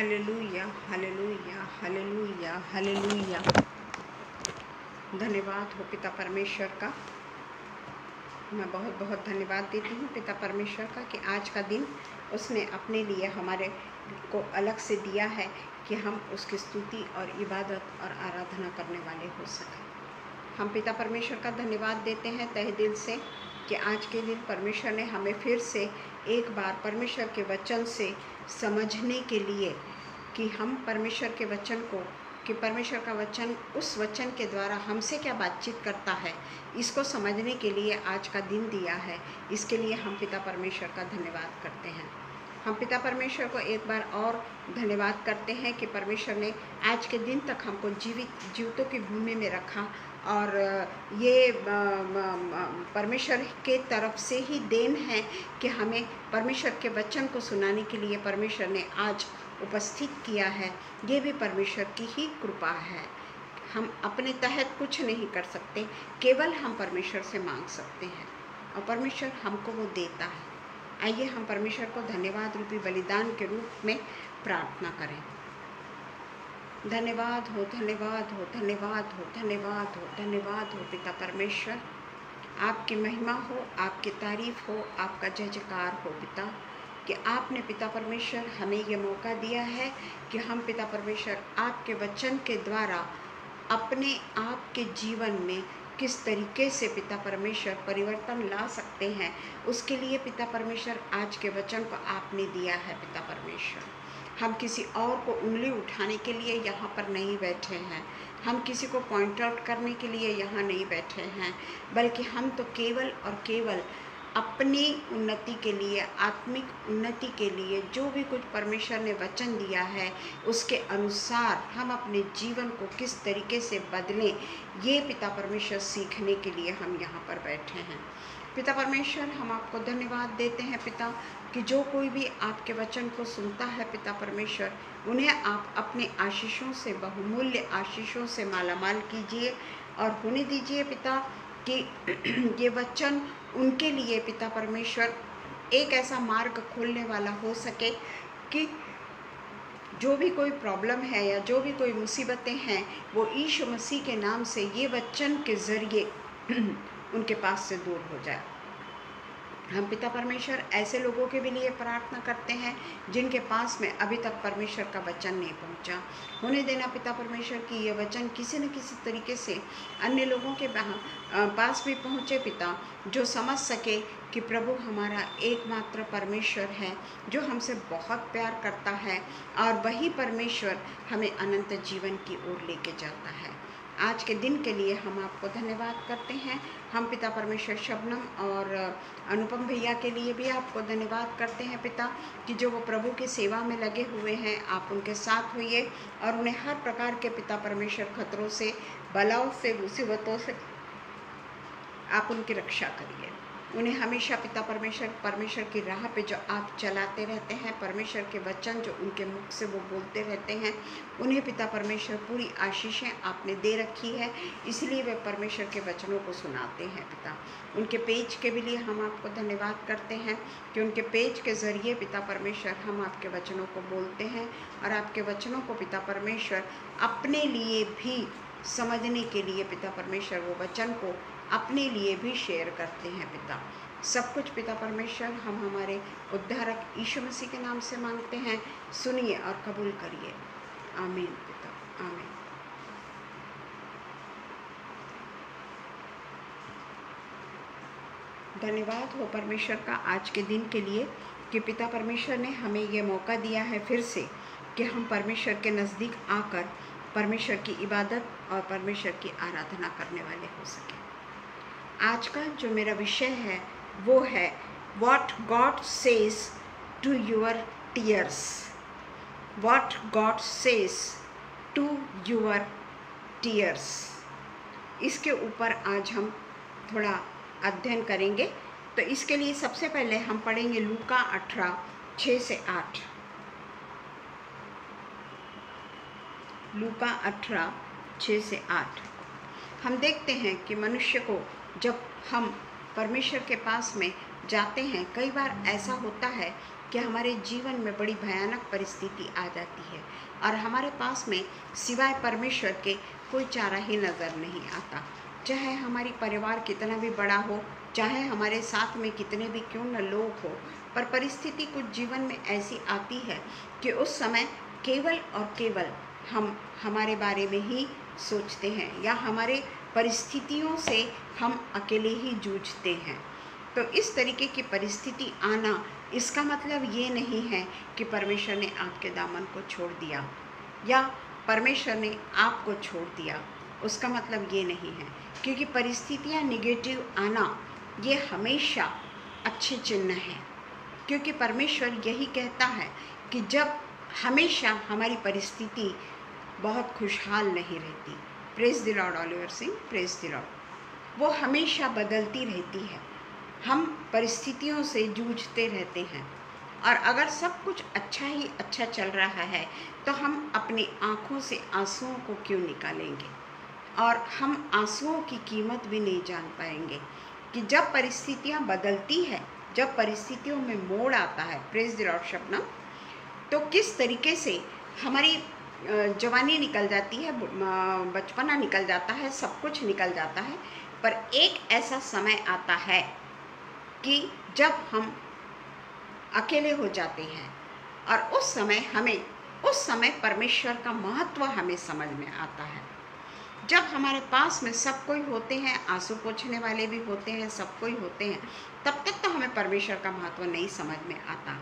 Hallelujah, hallelujah, hallelujah, hallelujah. धन्यवाद हो पिता परमेश्वर का। मैं बहुत बहुत धन्यवाद देती हूँ पिता परमेश्वर का कि आज का दिन उसने अपने लिए हमारे को अलग से दिया है कि हम उसकी स्तुति और इबादत और आराधना करने वाले हो सकें। हम पिता परमेश्वर का धन्यवाद देते हैं तहे दिल से कि आज के दिन परमेश्वर ने हमें फिर से एक बार परमेश्वर के वचन से समझने के लिए कि हम परमेश्वर के वचन को कि परमेश्वर का वचन उस वचन के द्वारा हमसे क्या बातचीत करता है, इसको समझने के लिए आज का दिन दिया है। इसके लिए हम पिता परमेश्वर का धन्यवाद करते हैं। हम पिता परमेश्वर को एक बार और धन्यवाद करते हैं कि परमेश्वर ने आज के दिन तक हमको जीवितों की भूमि में रखा और ये परमेश्वर के तरफ से ही देन है कि हमें परमेश्वर के वचन को सुनाने के लिए परमेश्वर ने आज उपस्थित किया है। ये भी परमेश्वर की ही कृपा है। हम अपने तहत कुछ नहीं कर सकते, केवल हम परमेश्वर से मांग सकते हैं और परमेश्वर हमको वो देता है। आइए हम परमेश्वर को धन्यवाद रूपी बलिदान के रूप में प्रार्थना करें। धन्यवाद हो, धन्यवाद हो, धन्यवाद हो, धन्यवाद हो, धन्यवाद हो पिता परमेश्वर। आपकी महिमा हो, आपकी तारीफ हो, आपका जय जयकार हो पिता कि आपने पिता परमेश्वर हमें ये मौका दिया है कि हम पिता परमेश्वर आपके वचन के द्वारा अपने आप के जीवन में किस तरीके से पिता परमेश्वर परिवर्तन ला सकते हैं, उसके लिए पिता परमेश्वर आज के वचन को आपने दिया है। पिता परमेश्वर, हम किसी और को उंगली उठाने के लिए यहाँ पर नहीं बैठे हैं, हम किसी को पॉइंट आउट करने के लिए यहाँ नहीं बैठे हैं, बल्कि हम तो केवल और केवल अपनी उन्नति के लिए, आत्मिक उन्नति के लिए जो भी कुछ परमेश्वर ने वचन दिया है उसके अनुसार हम अपने जीवन को किस तरीके से बदलें, ये पिता परमेश्वर सीखने के लिए हम यहाँ पर बैठे हैं। पिता परमेश्वर, हम आपको धन्यवाद देते हैं पिता कि जो कोई भी आपके वचन को सुनता है पिता परमेश्वर, उन्हें आप अपने आशीषों से, बहुमूल्य आशीषों से मालामाल कीजिए और होने दीजिए पिता कि ये वचन उनके लिए पिता परमेश्वर एक ऐसा मार्ग खोलने वाला हो सके कि जो भी कोई प्रॉब्लम है या जो भी कोई मुसीबतें हैं वो यीशु मसीह के नाम से ये वचन के ज़रिए उनके पास से दूर हो जाए। हम पिता परमेश्वर ऐसे लोगों के भी लिए प्रार्थना करते हैं जिनके पास में अभी तक परमेश्वर का वचन नहीं पहुंचा। होने देना पिता परमेश्वर कि ये वचन किसी न किसी तरीके से अन्य लोगों के पास भी पहुंचे पिता, जो समझ सके कि प्रभु हमारा एकमात्र परमेश्वर है जो हमसे बहुत प्यार करता है और वही परमेश्वर हमें अनंत जीवन की ओर लेके जाता है। आज के दिन के लिए हम आपको धन्यवाद करते हैं। हम पिता परमेश्वर शबनम और अनुपम भैया के लिए भी आपको धन्यवाद करते हैं पिता कि जो वो प्रभु की सेवा में लगे हुए हैं, आप उनके साथ होइए और उन्हें हर प्रकार के पिता परमेश्वर खतरों से, बलाओं से, मुसीबतों से आप उनकी रक्षा करिए। उन्हें हमेशा पिता परमेश्वर की राह पे जो आप चलाते रहते हैं, परमेश्वर के वचन जो उनके मुख से वो बोलते रहते हैं, उन्हें पिता परमेश्वर पूरी आशीषें आपने दे रखी है, इसलिए वे परमेश्वर के वचनों को सुनाते हैं पिता। उनके पेज के भी लिए हम आपको धन्यवाद करते हैं कि उनके पेज के ज़रिए पिता परमेश्वर हम आपके वचनों को बोलते हैं और आपके वचनों को पिता परमेश्वर अपने लिए भी समझने के लिए पिता परमेश्वर वो वचन को अपने लिए भी शेयर करते हैं पिता। सब कुछ पिता परमेश्वर हम हमारे उद्धारक यीशु मसीह के नाम से मांगते हैं, सुनिए और कबूल करिए। आमीन पिता, आमीन। धन्यवाद हो परमेश्वर का आज के दिन के लिए कि पिता परमेश्वर ने हमें ये मौका दिया है फिर से कि हम परमेश्वर के नज़दीक आकर परमेश्वर की इबादत और परमेश्वर की आराधना करने वाले हो सके। आज का जो मेरा विषय है वो है what God says to your tears. What God says to your tears, इसके ऊपर आज हम थोड़ा अध्ययन करेंगे। तो इसके लिए सबसे पहले हम पढ़ेंगे लूका 18:6-8। लूका 18:6-8। हम देखते हैं कि मनुष्य को जब हम परमेश्वर के पास में जाते हैं, कई बार ऐसा होता है कि हमारे जीवन में बड़ी भयानक परिस्थिति आ जाती है और हमारे पास में सिवाय परमेश्वर के कोई चारा ही नज़र नहीं आता। चाहे हमारी परिवार कितना भी बड़ा हो, चाहे हमारे साथ में कितने भी क्यों न लोग हो, पर परिस्थिति कुछ जीवन में ऐसी आती है कि उस समय केवल और केवल हम हमारे बारे में ही सोचते हैं या हमारे परिस्थितियों से हम अकेले ही जूझते हैं। तो इस तरीके की परिस्थिति आना, इसका मतलब ये नहीं है कि परमेश्वर ने आपके दामन को छोड़ दिया या परमेश्वर ने आपको छोड़ दिया, उसका मतलब ये नहीं है। क्योंकि परिस्थितियाँ निगेटिव आना ये हमेशा अच्छे चिन्ह है, क्योंकि परमेश्वर यही कहता है कि जब हमेशा हमारी परिस्थिति बहुत खुशहाल नहीं रहती, praise the Lord Oliver Singh, praise the Lord, वो हमेशा बदलती रहती है। हम परिस्थितियों से जूझते रहते हैं और अगर सब कुछ अच्छा ही अच्छा चल रहा है तो हम अपनी आँखों से आंसुओं को क्यों निकालेंगे, और हम आंसुओं की कीमत भी नहीं जान पाएंगे कि जब परिस्थितियाँ बदलती है, जब परिस्थितियों में मोड़ आता है, प्रेज द लॉर्ड शबनम, तो किस तरीके से हमारी जवानी निकल जाती है, बचपना निकल जाता है, सब कुछ निकल जाता है, पर एक ऐसा समय आता है कि जब हम अकेले हो जाते हैं और उस समय परमेश्वर का महत्व हमें समझ में आता है। जब हमारे पास में सब कोई होते हैं, आंसू पोंछने वाले भी होते हैं, सब कोई होते हैं, तब तक तो हमें परमेश्वर का महत्व नहीं समझ में आता।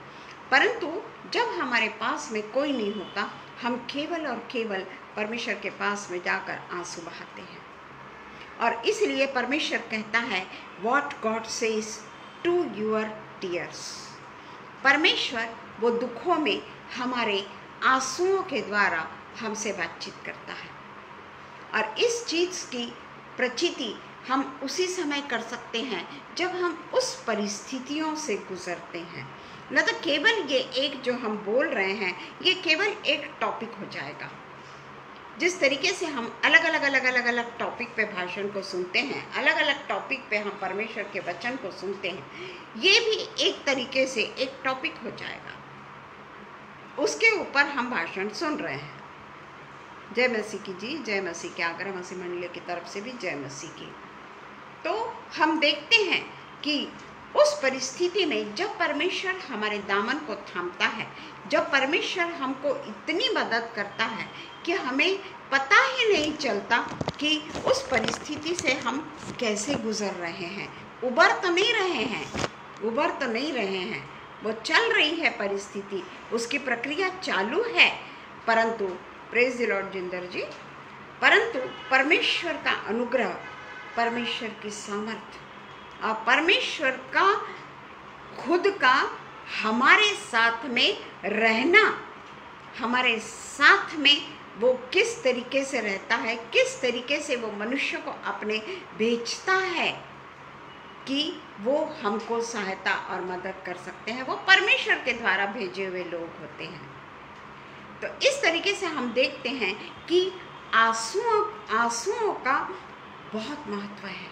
परंतु जब हमारे पास में कोई नहीं होता, हम केवल और केवल परमेश्वर के पास में जाकर आंसू बहाते हैं। और इसलिए परमेश्वर कहता है, what God says to your tears. परमेश्वर वो दुखों में हमारे आंसुओं के द्वारा हमसे बातचीत करता है, और इस चीज़ की प्रचिति हम उसी समय कर सकते हैं जब हम उस परिस्थितियों से गुजरते हैं। न तो केवल ये एक जो हम बोल रहे हैं ये केवल एक टॉपिक हो जाएगा। जिस तरीके से हम अलग अलग टॉपिक पे भाषण को सुनते हैं, अलग अलग टॉपिक पे हम परमेश्वर के वचन को सुनते हैं, ये भी एक तरीके से एक टॉपिक हो जाएगा, उसके ऊपर हम भाषण सुन रहे हैं। जय मसीह की जी, जय मसीह की, आगरा मसीह मंडली की तरफ से भी जय मसीह की। तो हम देखते हैं कि उस परिस्थिति में जब परमेश्वर हमारे दामन को थामता है, जब परमेश्वर हमको इतनी मदद करता है कि हमें पता ही नहीं चलता कि उस परिस्थिति से हम कैसे गुजर रहे हैं। उबर तो नहीं रहे हैं, वो चल रही है परिस्थिति, उसकी प्रक्रिया चालू है, परंतु प्रेज द लॉर्ड जिंदर जी, परंतु परमेश्वर का अनुग्रह, परमेश्वर की सामर्थ्य और परमेश्वर का खुद का हमारे साथ में रहना, हमारे साथ में वो किस तरीके से रहता है, किस तरीके से वो मनुष्य को अपने भेजता है कि वो हमको सहायता और मदद कर सकते हैं। वो परमेश्वर के द्वारा भेजे हुए लोग होते हैं। तो इस तरीके से हम देखते हैं कि आंसुओं का बहुत महत्व है,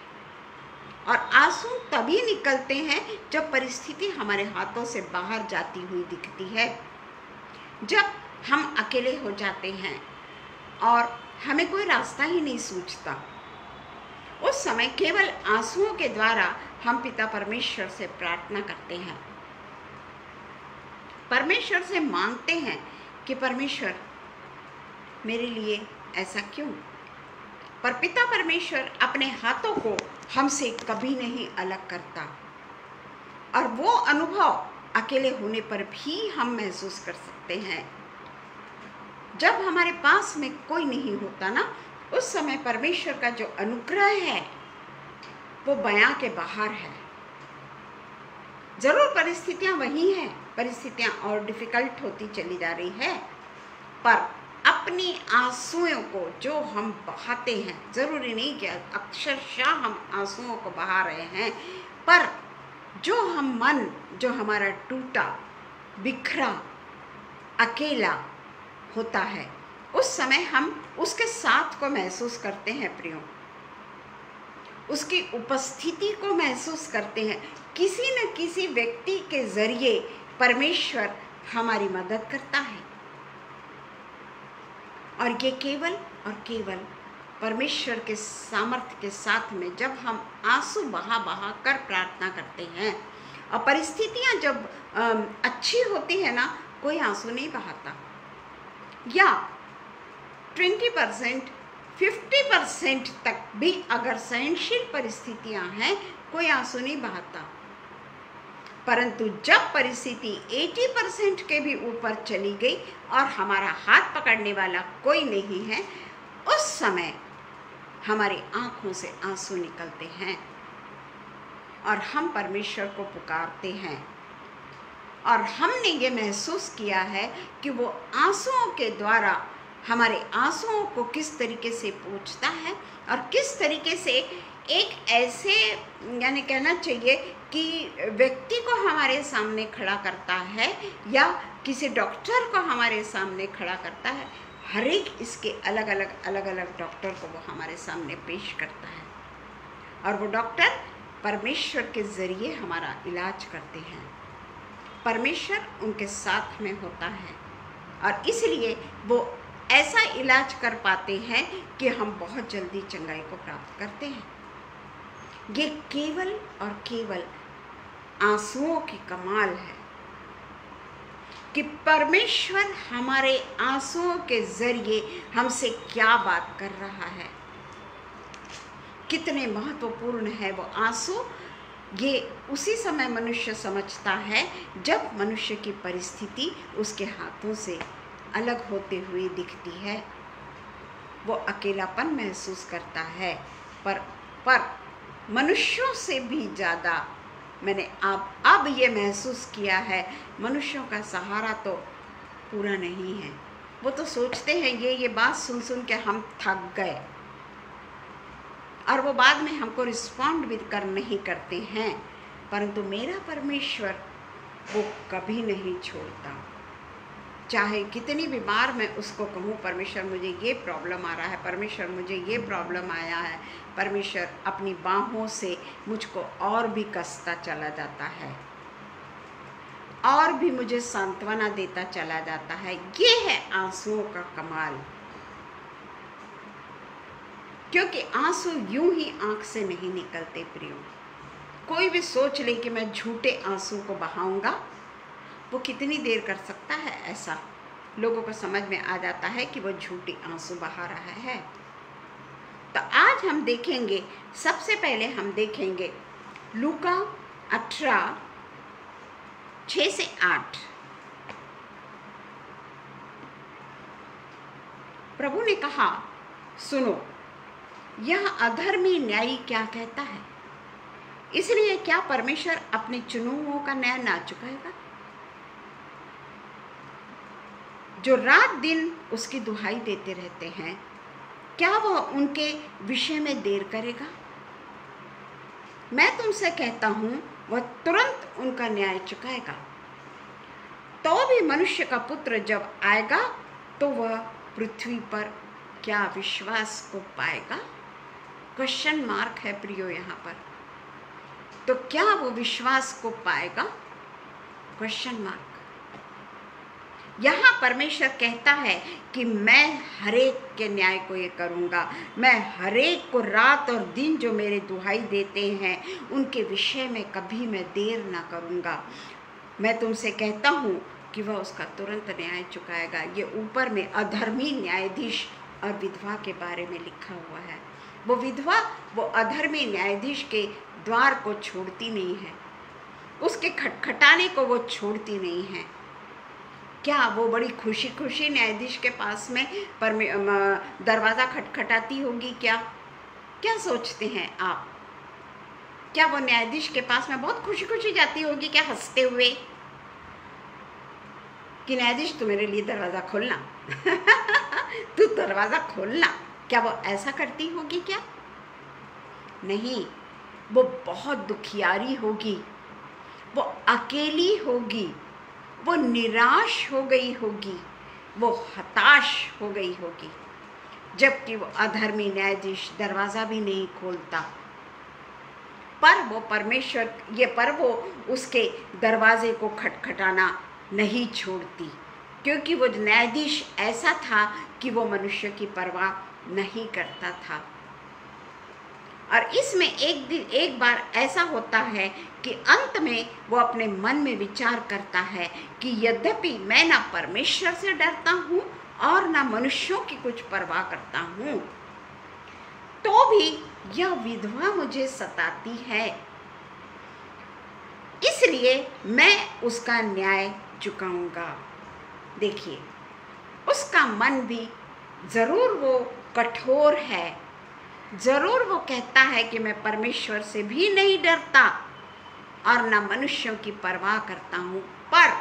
और आंसू तभी निकलते हैं जब परिस्थिति हमारे हाथों से बाहर जाती हुई दिखती है, जब हम अकेले हो जाते हैं और हमें कोई रास्ता ही नहीं सूझता। उस समय केवल आंसुओं के द्वारा हम पिता परमेश्वर से प्रार्थना करते हैं, परमेश्वर से मांगते हैं कि परमेश्वर मेरे लिए ऐसा क्यों। पर पिता परमेश्वर अपने हाथों को हमसे कभी नहीं अलग करता, और वो अनुभव अकेले होने पर भी हम महसूस कर सकते हैं। जब हमारे पास में कोई नहीं होता ना, उस समय परमेश्वर का जो अनुग्रह है वो बयां के बाहर है। जरूर परिस्थितियां वही हैं, परिस्थितियां और डिफिकल्ट होती चली जा रही है, पर अपनी आंसुओं को जो हम बहाते हैं, ज़रूरी नहीं कि अक्षरशः हम आंसुओं को बहा रहे हैं, पर जो मन जो हमारा टूटा बिखरा अकेला होता है, उस समय हम उसके साथ को महसूस करते हैं प्रियो, उसकी उपस्थिति को महसूस करते हैं, किसी न किसी व्यक्ति के जरिए परमेश्वर हमारी मदद करता है, और ये केवल और केवल परमेश्वर के सामर्थ्य के साथ में जब हम आंसू बहा बहा कर प्रार्थना करते हैं, और परिस्थितियां जब अच्छी होती है ना, कोई आंसू नहीं बहाता, या 20% 50% तक भी अगर सहनशील परिस्थितियां हैं, कोई आंसू नहीं बहाता। परंतु जब परिस्थिति 80% के भी ऊपर चली गई और हमारा हाथ पकड़ने वाला कोई नहीं है, उस समय हमारी आंखों से आंसू निकलते हैं और हम परमेश्वर को पुकारते हैं। और हमने ये महसूस किया है कि वो आंसुओं के द्वारा हमारे आंसुओं को किस तरीके से पूछता है, और किस तरीके से एक ऐसे, यानी कहना चाहिए कि व्यक्ति को हमारे सामने खड़ा करता है, या किसी डॉक्टर को हमारे सामने खड़ा करता है। हर एक इसके अलग अलग डॉक्टर को वो हमारे सामने पेश करता है, और वो डॉक्टर परमेश्वर के ज़रिए हमारा इलाज करते हैं। परमेश्वर उनके साथ में होता है, और इसलिए वो ऐसा इलाज कर पाते हैं कि हम बहुत जल्दी चंगाई को प्राप्त करते हैं। ये केवल और केवल आंसुओं की कमाल है कि परमेश्वर हमारे आंसुओं के जरिए हमसे क्या बात कर रहा है। कितने महत्वपूर्ण है वो आंसू। ये उसी समय मनुष्य समझता है जब मनुष्य की परिस्थिति उसके हाथों से अलग होते हुए दिखती है। वो अकेलापन महसूस करता है, पर मनुष्यों से भी ज़्यादा मैंने अब ये महसूस किया है, मनुष्यों का सहारा तो पूरा नहीं है। वो तो सोचते हैं ये बात सुन के हम थक गए, और वो बाद में हमको रिस्पॉन्ड भी नहीं करते हैं। परंतु मेरा परमेश्वर वो कभी नहीं छोड़ता। चाहे कितनी भी बार मैं उसको कहूँ, परमेश्वर मुझे ये प्रॉब्लम आ रहा है, परमेश्वर मुझे ये प्रॉब्लम आया है, परमेश्वर अपनी बाहों से मुझको और भी कसता चला जाता है, और भी मुझे सांत्वना देता चला जाता है। ये है आंसुओं का कमाल। क्योंकि आंसू यूं ही आंख से नहीं निकलते प्रियो। कोई भी सोच ले कि मैं झूठे आंसू को बहाऊंगा, वो कितनी देर कर सकता है ऐसा। लोगों को समझ में आ जाता है कि वो झूठे आंसू बहा रहा है। तो आज हम देखेंगे, सबसे पहले हम देखेंगे लूका 18:6-8। प्रभु ने कहा, सुनो, यह अधर्मी न्यायी क्या कहता है। इसलिए क्या परमेश्वर अपने चुनुओं का न्याय ना चुकाएगा, जो रात दिन उसकी दुहाई देते रहते हैं? क्या वह उनके विषय में देर करेगा? मैं तुमसे कहता हूँ, वह तुरंत उनका न्याय चुकाएगा। तो भी मनुष्य का पुत्र जब आएगा तो वह पृथ्वी पर क्या विश्वास को पाएगा? क्वेश्चन मार्क है प्रियो यहाँ पर। तो क्या वो विश्वास को पाएगा? Question mark. यहाँ परमेश्वर कहता है कि मैं हरेक के न्याय को ये करूँगा। मैं हरेक को रात और दिन जो मेरे दुहाई देते हैं उनके विषय में कभी मैं देर ना करूँगा। मैं तुमसे कहता हूँ कि वह उसका तुरंत न्याय चुकाएगा। ये ऊपर में अधर्मी न्यायाधीश और विधवा के बारे में लिखा हुआ है। वो विधवा वो अधर्मी न्यायाधीश के द्वार को छोड़ती नहीं है, उसके खटखटाने को वो छोड़ती नहीं है। क्या वो बड़ी खुशी खुशी न्यायाधीश के पास में दरवाज़ा खटखटाती होगी? क्या सोचते हैं आप? क्या वो न्यायाधीश के पास में बहुत खुशी खुशी जाती होगी क्या, हंसते हुए कि न्यायाधीश तू मेरे लिए दरवाज़ा खोलना तू दरवाज़ा खोलना? क्या वो ऐसा करती होगी क्या? नहीं, वो बहुत दुखियारी होगी, वो अकेली होगी, वो निराश हो गई होगी, वो हताश हो गई होगी, जबकि वो अधर्मी न्यायाधीश दरवाज़ा भी नहीं खोलता। पर वो उसके दरवाजे को खटखटाना नहीं छोड़ती, क्योंकि वो न्यायाधीश ऐसा था कि वो मनुष्य की परवाह नहीं करता था। और इसमें एक बार ऐसा होता है कि अंत में वो अपने मन में विचार करता है कि यद्यपि मैं ना परमेश्वर से डरता हूँ और ना मनुष्यों की कुछ परवाह करता हूँ, तो भी यह विधवा मुझे सताती है, इसलिए मैं उसका न्याय चुकाऊंगा। देखिए, उसका मन भी जरूर वो कठोर है, जरूर वो कहता है कि मैं परमेश्वर से भी नहीं डरता और न मनुष्यों की परवाह करता हूँ, पर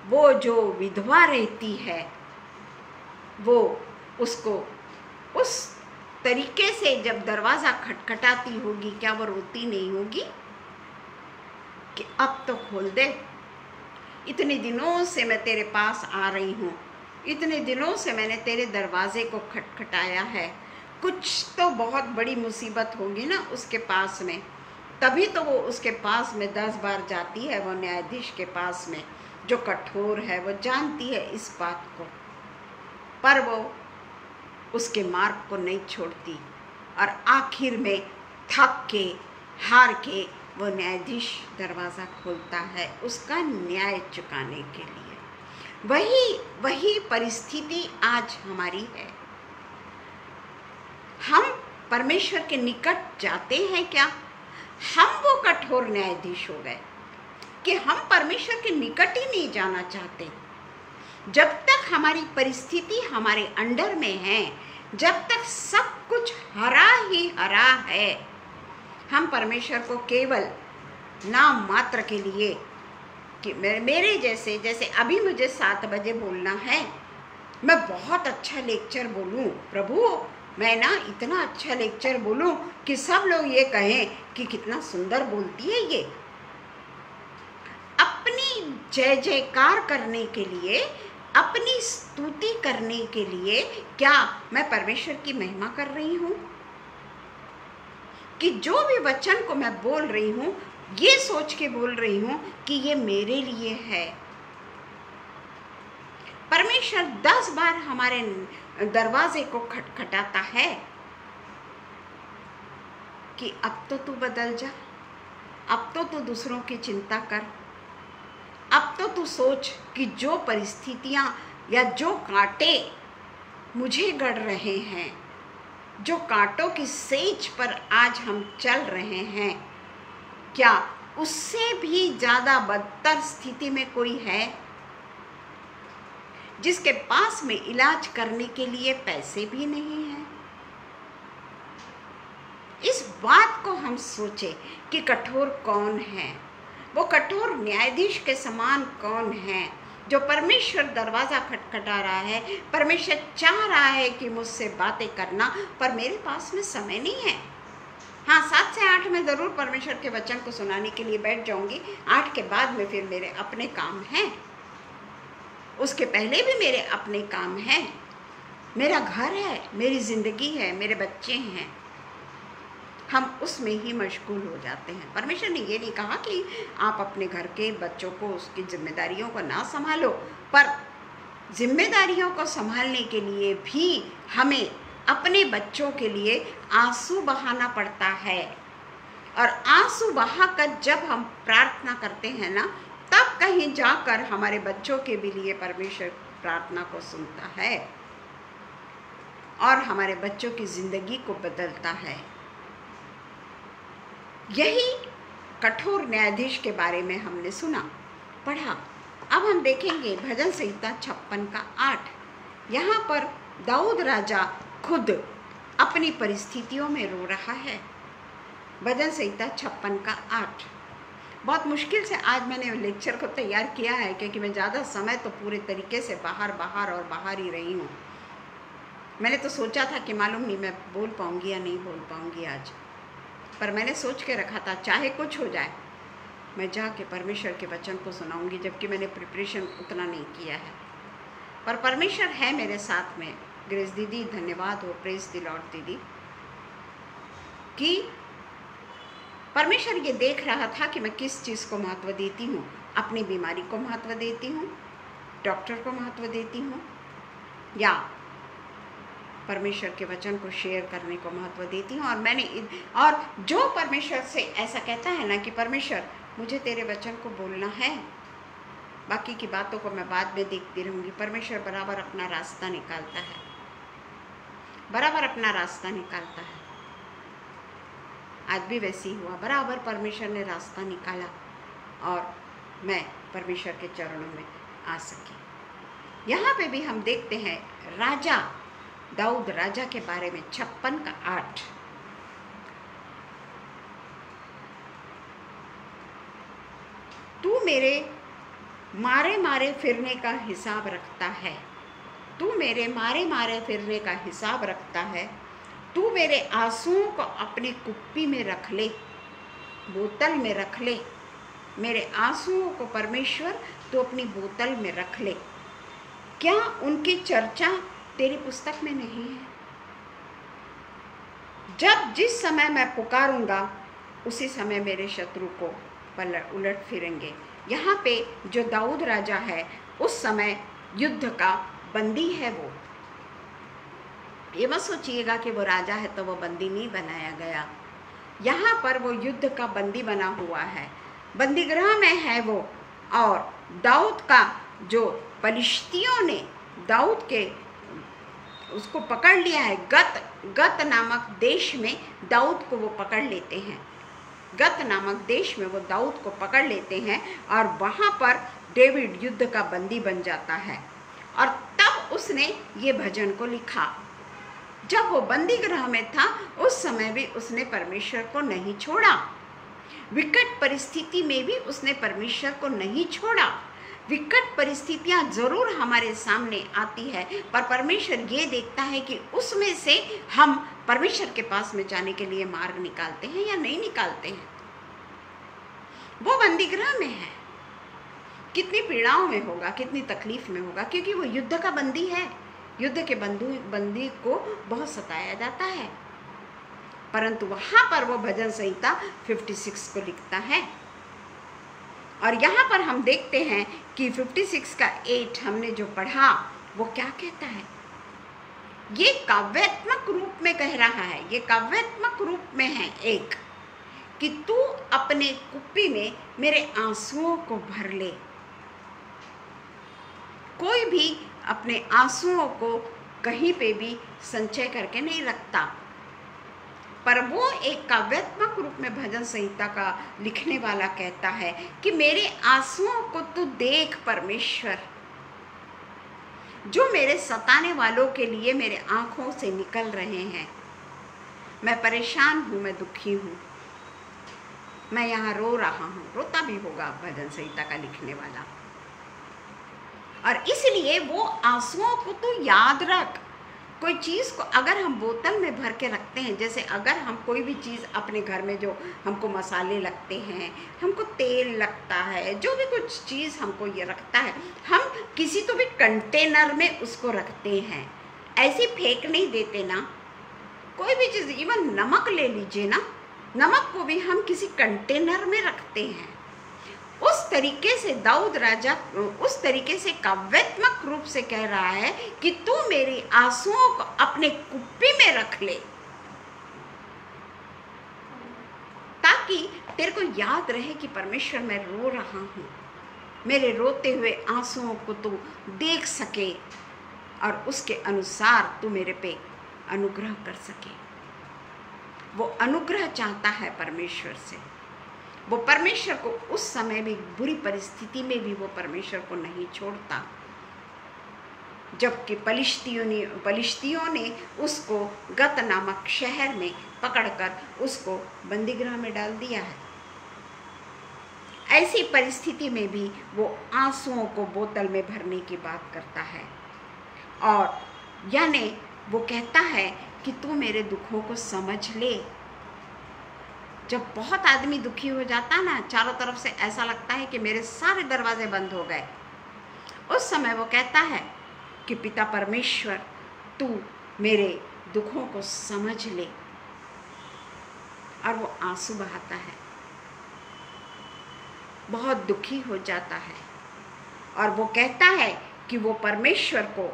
वो जो विधवा रहती है वो उसको उस तरीके से जब दरवाज़ा खटखटाती होगी, क्या वो रोती नहीं होगी कि अब तो खोल दे, इतने दिनों से मैं तेरे पास आ रही हूँ, इतने दिनों से मैंने तेरे दरवाजे को खटखटाया है, कुछ तो बहुत बड़ी मुसीबत होगी ना उसके पास में, तभी तो वो उसके पास में 10 बार जाती है, वो न्यायाधीश के पास में जो कठोर है, वो जानती है इस बात को, पर वो उसके मार्ग को नहीं छोड़ती और आखिर में थक के हार के वो न्यायाधीश दरवाज़ा खोलता है उसका न्याय चुकाने के लिए। वही परिस्थिति आज हमारी है। हम परमेश्वर के निकट जाते हैं क्या? हम वो कठोर न्यायाधीश हो गए कि हम परमेश्वर के निकट ही नहीं जाना चाहते। जब तक हमारी परिस्थिति हमारे अंडर में है, जब तक सब कुछ हरा ही हरा है, हम परमेश्वर को केवल नाम मात्र के लिए कि मेरे जैसे अभी मुझे 7 बजे बोलना है, मैं बहुत अच्छा लेक्चर बोलूं, प्रभु मैं ना इतना अच्छा लेक्चर बोलूं कि सब लोग ये कहें कि कितना सुंदर बोलती है ये। अपनी जय जयकार करने के लिए, अपनी स्तुति करने के लिए क्या मैं परमेश्वर की महिमा कर रही हूँ? कि जो भी वचन को मैं बोल रही हूँ ये सोच के बोल रही हूँ कि ये मेरे लिए है। परमेश्वर 10 बार हमारे दरवाजे को खटखटाता है कि अब तो तू बदल जा, अब तो तू दूसरों की चिंता कर, अब तो तू सोच कि जो परिस्थितियां या जो कांटे मुझे गड़ रहे हैं, जो कांटों की सेज पर आज हम चल रहे हैं, क्या उससे भी ज़्यादा बदतर स्थिति में कोई है जिसके पास में इलाज करने के लिए पैसे भी नहीं हैं? इस बात को हम सोचें कि कठोर कौन है, वो कठोर न्यायाधीश के समान कौन है जो परमेश्वर दरवाज़ा खटखटा रहा है। परमेश्वर चाह रहा है कि मुझसे बातें करना, पर मेरे पास में समय नहीं है। हाँ, 7 से 8 में ज़रूर परमेश्वर के वचन को सुनाने के लिए बैठ जाऊंगी, 8 के बाद में फिर मेरे अपने काम हैं, उसके पहले भी मेरे अपने काम हैं, मेरा घर है, मेरी ज़िंदगी है, मेरे बच्चे हैं, हम उसमें ही मशगूल हो जाते हैं। परमेश्वर ने ये नहीं कहा कि आप अपने घर के बच्चों को, उसकी जिम्मेदारियों को ना संभालो, पर जिम्मेदारियों को संभालने के लिए भी हमें अपने बच्चों के लिए आंसू बहाना पड़ता है। और आंसू बहाकर जब हम प्रार्थना करते हैं ना, तब कहीं जाकर हमारे बच्चों के भी लिए परमेश्वर प्रार्थना को सुनता है और हमारे बच्चों की ज़िंदगी को बदलता है। यही कठोर न्यायाधीश के बारे में हमने सुना, पढ़ा। अब हम देखेंगे भजन संहिता 56 का 8। यहाँ पर दाऊद राजा खुद अपनी परिस्थितियों में रो रहा है। भजन संहिता 56 का 8। बहुत मुश्किल से आज मैंने लेक्चर को तैयार किया है, क्योंकि मैं ज़्यादा समय तो पूरे तरीके से बाहर ही रही हूँ। मैंने तो सोचा था कि मालूम नहीं मैं बोल पाऊँगी या नहीं बोल पाऊँगी आज, पर मैंने सोच के रखा था चाहे कुछ हो जाए मैं जाके परमेश्वर के वचन को सुनाऊंगी, जबकि मैंने प्रिपरेशन उतना नहीं किया है। पर परमेश्वर है मेरे साथ में। ग्रेस दीदी धन्यवाद हो, प्रेज द लॉर्ड दीदी, कि परमेश्वर ये देख रहा था कि मैं किस चीज़ को महत्व देती हूँ। अपनी बीमारी को महत्व देती हूँ, डॉक्टर को महत्व देती हूँ, या परमेश्वर के वचन को शेयर करने को महत्व देती हूँ। और जो परमेश्वर से ऐसा कहता है ना कि परमेश्वर मुझे तेरे वचन को बोलना है, बाकी की बातों को मैं बाद में देखती रहूँगी, परमेश्वर बराबर अपना रास्ता निकालता है, बराबर अपना रास्ता निकालता है। आज भी वैसे ही हुआ, बराबर परमेश्वर ने रास्ता निकाला और मैं परमेश्वर के चरणों में आ सकी। यहाँ पे भी हम देखते हैं राजा दाऊद राजा के बारे में 56:8। तू मेरे मारे मारे फिरने का हिसाब रखता है, तू मेरे मारे मारे फिरने का हिसाब रखता है, तू मेरे आंसुओं को अपनी कुप्पी में रख ले, बोतल में रख ले। मेरे आंसुओं को परमेश्वर तू अपनी बोतल में रख ले। क्या उनकी चर्चा तेरी पुस्तक में नहीं है? जिस समय मैं पुकारूंगा उसी समय मेरे शत्रु को उलट फिरेंगे। यहाँ पे जो दाऊद राजा है उस समय युद्ध का बंदी है। वो ये मत सोचिएगा कि वो राजा है तो वो बंदी नहीं बनाया गया। यहाँ पर वो युद्ध का बंदी बना हुआ है, बंदी गृह में है वो। और दाऊद का जो पलिश्तियों ने दाऊद के उसको पकड़ लिया है, गत नामक देश में दाऊद को वो पकड़ लेते हैं। गत नामक देश में वो दाऊद को पकड़ लेते हैं और वहाँ पर डेविड युद्ध का बंदी बन जाता है। और तब उसने ये भजन को लिखा। जब वो बंदी गृह में था उस समय भी उसने परमेश्वर को नहीं छोड़ा, विकट परिस्थिति में भी उसने परमेश्वर को नहीं छोड़ा। विकट परिस्थितियां जरूर हमारे सामने आती है, पर परमेश्वर ये देखता है कि उसमें से हम परमेश्वर के पास में जाने के लिए मार्ग निकालते हैं या नहीं निकालते हैं। वो बंदी गृह में है, कितनी पीड़ाओं में होगा, कितनी तकलीफ में होगा, क्योंकि वो युद्ध का बंदी है। युद्ध के बंदी को बहुत सताया जाता है, परंतु वहाँ पर वो भजन संहिता 56 को लिखता है। और यहाँ पर हम देखते हैं कि 56 का 8 हमने जो पढ़ा वो क्या कहता है। ये काव्यात्मक रूप में कह रहा है, ये काव्यात्मक रूप में है एक, कि तू अपने कुप्पी में मेरे आंसुओं को भर ले। कोई भी अपने आंसुओं को कहीं पे भी संचय करके नहीं रखता, पर वो एक काव्यात्मक रूप में भजन संहिता का लिखने वाला कहता है कि मेरे आंसुओं को तू देख परमेश्वर, जो मेरे सताने वालों के लिए मेरे आंखों से निकल रहे हैं। मैं परेशान हूँ, मैं दुखी हूँ, मैं यहाँ रो रहा हूँ। रोता भी होगा भजन संहिता का लिखने वाला। और इसलिए वो आंसुओं को तो याद रख। कोई चीज़ को अगर हम बोतल में भर के रखते हैं, जैसे अगर हम कोई भी चीज़ अपने घर में, जो हमको मसाले लगते हैं, हमको तेल लगता है, जो भी कुछ चीज़ हमको ये रखता है, हम किसी तो भी कंटेनर में उसको रखते हैं, ऐसे फेंक नहीं देते ना। कोई भी चीज़, इवन नमक ले लीजिए ना, नमक को भी हम किसी कंटेनर में रखते हैं। उस तरीके से दाऊद राजा उस तरीके से काव्यात्मक रूप से कह रहा है कि तू मेरी आंसुओं को अपने कुप्पी में रख ले, ताकि तेरे को याद रहे कि परमेश्वर मैं रो रहा हूँ, मेरे रोते हुए आंसुओं को तू देख सके और उसके अनुसार तू मेरे पे अनुग्रह कर सके। वो अनुग्रह चाहता है परमेश्वर से। वो परमेश्वर को उस समय भी, बुरी परिस्थिति में भी वो परमेश्वर को नहीं छोड़ता। जबकि पलिश्तियों ने उसको गत नामक शहर में पकड़कर उसको बंदीगृह में डाल दिया है। ऐसी परिस्थिति में भी वो आंसुओं को बोतल में भरने की बात करता है, और यानी वो कहता है कि तू मेरे दुखों को समझ ले। जब बहुत आदमी दुखी हो जाता ना, चारों तरफ से ऐसा लगता है कि मेरे सारे दरवाजे बंद हो गए, उस समय वो कहता है कि पिता परमेश्वर तू मेरे दुखों को समझ ले, और वो आंसू बहाता है। बहुत दुखी हो जाता है और वो कहता है कि वो परमेश्वर को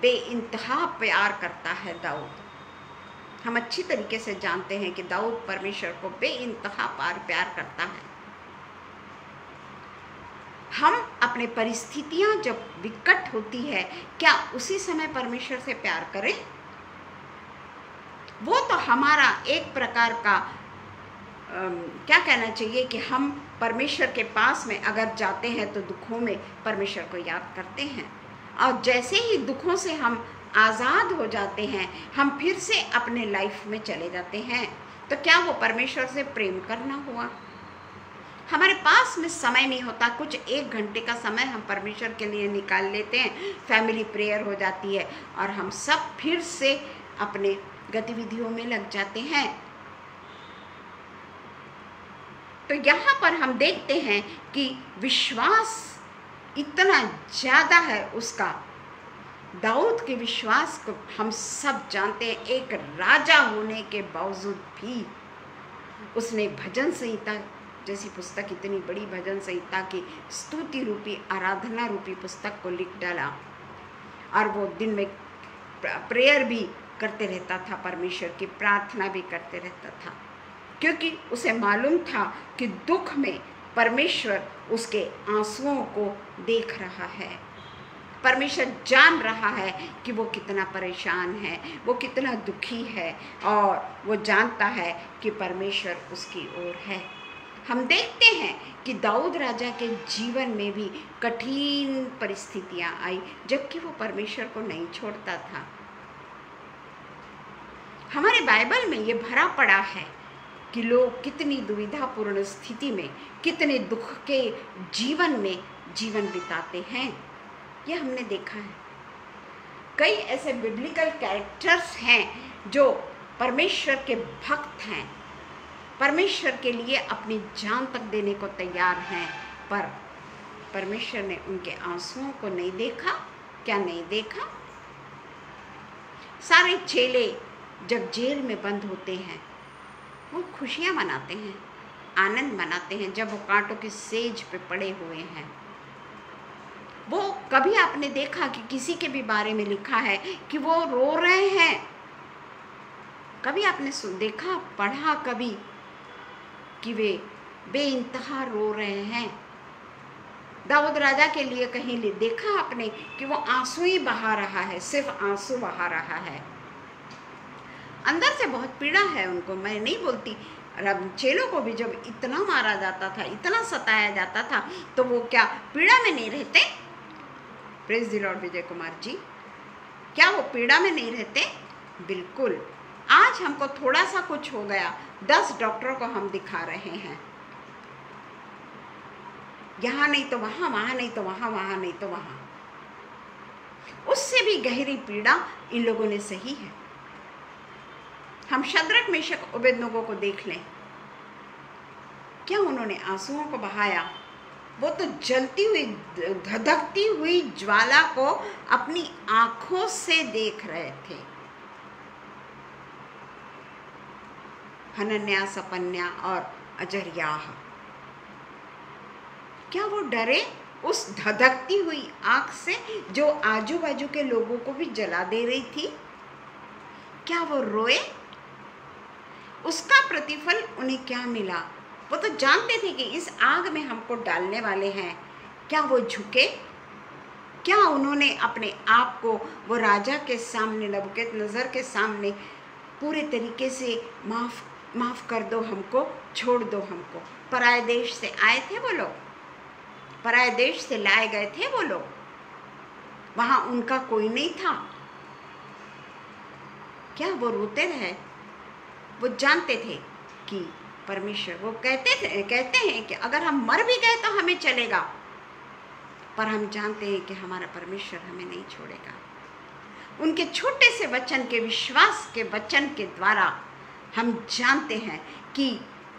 बेइंतहा प्यार करता है दाऊद। हम अच्छी तरीके से जानते हैं कि दाऊद परमेश्वर को बेइंतहा प्यार करता है। हम अपने परिस्थितियां जब विकट होती है, क्या उसी समय परमेश्वर से प्यार करें? वो तो हमारा एक प्रकार का क्या कहना चाहिए कि हम परमेश्वर के पास में अगर जाते हैं तो दुखों में परमेश्वर को याद करते हैं, और जैसे ही दुखों से हम आज़ाद हो जाते हैं हम फिर से अपने लाइफ में चले जाते हैं। तो क्या वो परमेश्वर से प्रेम करना हुआ? हमारे पास में समय नहीं होता, कुछ 1 घंटे का समय हम परमेश्वर के लिए निकाल लेते हैं, फैमिली प्रेयर हो जाती है और हम सब फिर से अपने गतिविधियों में लग जाते हैं। तो यहाँ पर हम देखते हैं कि विश्वास इतना ज़्यादा है उसका, दाऊद के विश्वास को हम सब जानते हैं। एक राजा होने के बावजूद भी उसने भजन संहिता जैसी पुस्तक, इतनी बड़ी भजन संहिता की स्तुति रूपी, आराधना रूपी पुस्तक को लिख डाला और वो दिन में प्रेयर भी करते रहता था, परमेश्वर की प्रार्थना भी करते रहता था, क्योंकि उसे मालूम था कि दुख में परमेश्वर उसके आंसुओं को देख रहा है। परमेश्वर जान रहा है कि वो कितना परेशान है, वो कितना दुखी है, और वो जानता है कि परमेश्वर उसकी ओर है। हम देखते हैं कि दाऊद राजा के जीवन में भी कठिन परिस्थितियां आई, जबकि वो परमेश्वर को नहीं छोड़ता था। हमारे बाइबल में ये भरा पड़ा है कि लोग कितनी दुविधापूर्ण स्थिति में, कितने दुख के जीवन में जीवन बिताते हैं, ये हमने देखा है। कई ऐसे बिब्लिकल कैरेक्टर्स हैं जो परमेश्वर के भक्त हैं, परमेश्वर के लिए अपनी जान तक देने को तैयार हैं, पर परमेश्वर ने उनके आंसुओं को नहीं देखा। क्या नहीं देखा? सारे चेले जब जेल में बंद होते हैं वो खुशियां मनाते हैं, आनंद मनाते हैं जब वो कांटों की सेज पे पड़े हुए हैं। वो कभी आपने देखा कि किसी के भी बारे में लिखा है कि वो रो रहे हैं? कभी आपने देखा, पढ़ा कभी कि वे बेइंतहा रो रहे हैं? दाऊद राजा के लिए कहीं देखा आपने कि वो आंसू ही बहा रहा है, सिर्फ आंसू बहा रहा है? अंदर से बहुत पीड़ा है उनको, मैं नहीं बोलती। चेलों को भी जब इतना मारा जाता था, इतना सताया जाता था, तो वो क्या पीड़ा में नहीं रहते? Praise the Lord Vijay Kumar ji, क्या वो पीड़ा में नहीं रहते? बिल्कुल। आज हमको थोड़ा सा कुछ हो गया, 10 डॉक्टरों को हम दिखा रहे हैं, यहाँ नहीं तो वहाँ, वहाँ नहीं तो वहाँ, वहाँ नहीं तो वहाँ। उससे भी गहरी पीड़ा इन लोगों ने सही है। हम शद्रक, मेशक, अबेदनगो को देख लें, क्या उन्होंने आंसुओं को बहाया? वो तो जलती हुई, धधकती हुई ज्वाला को अपनी आंखों से देख रहे थे। हनन्याह, सपन्याह और अजर्याह, क्या वो डरे उस धधकती हुई आंख से जो आजू बाजू के लोगों को भी जला दे रही थी? क्या वो रोए? उसका प्रतिफल उन्हें क्या मिला? वो तो जानते थे कि इस आग में हमको डालने वाले हैं। क्या वो झुके? क्या उन्होंने अपने आप को वो राजा के सामने, नबूकदनेस्सर के सामने पूरे तरीके से माफ़ कर दो हमको, छोड़ दो हमको? पराये देश से आए थे वो लोग, पराये देश से लाए गए थे वो लोग, वहाँ उनका कोई नहीं था। क्या वो रोते रहे? वो जानते थे कि परमेश्वर, वो कहते हैं कि अगर हम मर भी गए तो हमें चलेगा, पर हम जानते हैं कि हमारा परमेश्वर हमें नहीं छोड़ेगा। उनके छोटे से वचन के, विश्वास के वचन के द्वारा हम जानते हैं कि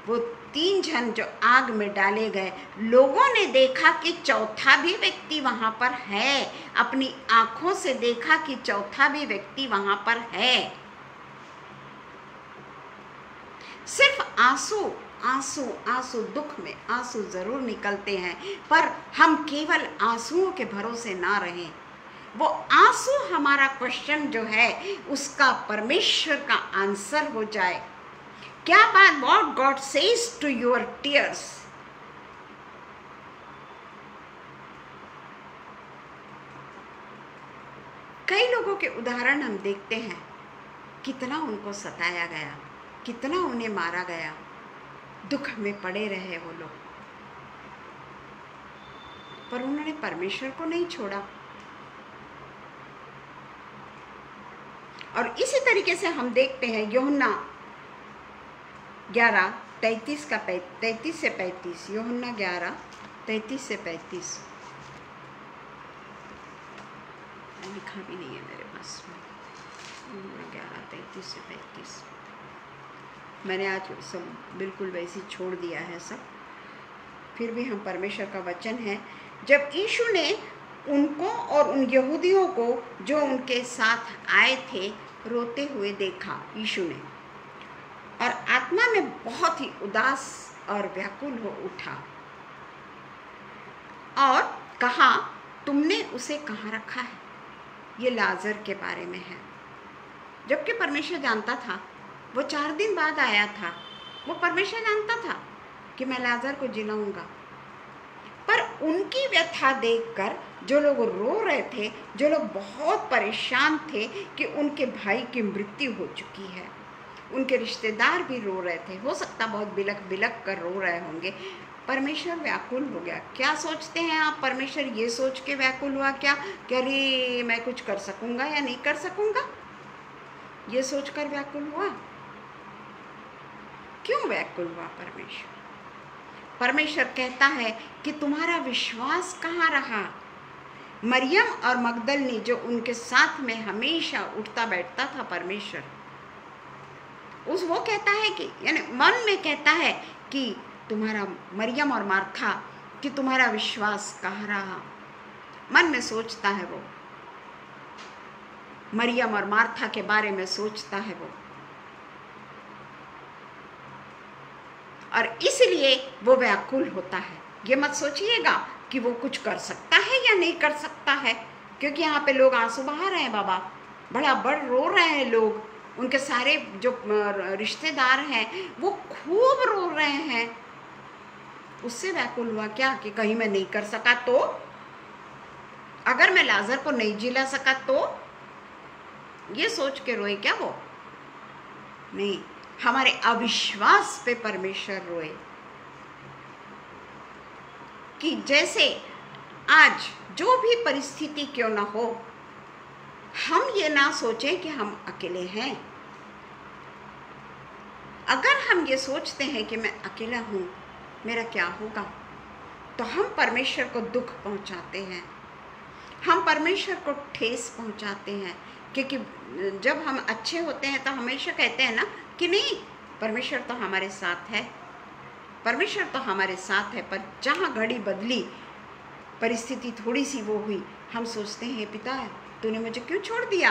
वो 3 जन जो आग में डाले गए, लोगों ने देखा कि चौथा भी व्यक्ति वहाँ पर है, अपनी आंखों से देखा कि चौथा भी व्यक्ति वहाँ पर है। सिर्फ आंसू आंसू आंसू, दुख में आंसू ज़रूर निकलते हैं, पर हम केवल आंसुओं के भरोसे ना रहें। वो आंसू हमारा क्वेश्चन जो है उसका परमेश्वर का आंसर हो जाए। क्या बात, what God says to your tears. कई लोगों के उदाहरण हम देखते हैं, कितना उनको सताया गया, कितना उन्हें मारा गया, दुख में पड़े रहे वो लोग, पर उन्होंने परमेश्वर को नहीं छोड़ा। और इसी तरीके से हम देखते हैं यूहन्ना 11:33 का 33 से 35, यूहन्ना 11:33 से 35 लिखा भी नहीं है मेरे पास में, 11:33 से 35। मैंने आज सब बिल्कुल वैसे छोड़ दिया है सब, फिर भी हम परमेश्वर का वचन है। जब यीशु ने उनको और उन यहूदियों को जो उनके साथ आए थे रोते हुए देखा, यीशु ने, और आत्मा में बहुत ही उदास और व्याकुल हो उठा और कहा, तुमने उसे कहाँ रखा है? ये लाजर के बारे में है। जबकि परमेश्वर जानता था, वो 4 दिन बाद आया था, वो परमेश्वर जानता था कि मैं लाजर को जिलाऊंगा, पर उनकी व्यथा देखकर जो लोग रो रहे थे, जो लोग बहुत परेशान थे कि उनके भाई की मृत्यु हो चुकी है, उनके रिश्तेदार भी रो रहे थे, हो सकता बहुत बिलख बिलख कर रो रहे होंगे, परमेश्वर व्याकुल हो गया। क्या सोचते हैं आप? परमेश्वर ये सोच के व्याकुल हुआ क्या कि अरे मैं कुछ कर सकूंगा या नहीं कर सकूंगा, ये सोचकर व्याकुल हुआ? क्यों व्याकुल हुआ परमेश्वर? परमेश्वर कहता है कि तुम्हारा विश्वास कहाँ रहा? मरियम और मगदलनी जो उनके साथ में हमेशा उठता बैठता था, परमेश्वर वो कहता है कि यानी मन में कहता है कि तुम्हारा, मरियम और मार्था, कि तुम्हारा विश्वास कहाँ रहा? मन में सोचता है वो, मरियम और मार्था के बारे में सोचता है वो, और इसलिए वो व्याकुल होता है। ये मत सोचिएगा कि वो कुछ कर सकता है या नहीं कर सकता है, क्योंकि यहाँ पे लोग आंसू बहा रहे हैं बाबा, बड़ा बड़ रो रहे हैं लोग, उनके सारे जो रिश्तेदार हैं वो खूब रो रहे हैं। उससे व्याकुल हुआ क्या कि कहीं मैं नहीं कर सका तो, अगर मैं लाजर को नहीं जिला सका तो, ये सोच के रोए क्या वो? नहीं, हमारे अविश्वास पे परमेश्वर रोए कि जैसे आज जो भी परिस्थिति क्यों ना हो, हम ये ना सोचें कि हम अकेले हैं। अगर हम ये सोचते हैं कि मैं अकेला हूँ, मेरा क्या होगा, तो हम परमेश्वर को दुख पहुँचाते हैं, हम परमेश्वर को ठेस पहुँचाते हैं। क्योंकि जब हम अच्छे होते हैं तो हमेशा कहते हैं ना कि नहीं, परमेश्वर तो हमारे साथ है, परमेश्वर तो हमारे साथ है। पर जहाँ घड़ी बदली, परिस्थिति थोड़ी सी वो हुई, हम सोचते हैं पिता तूने मुझे क्यों छोड़ दिया?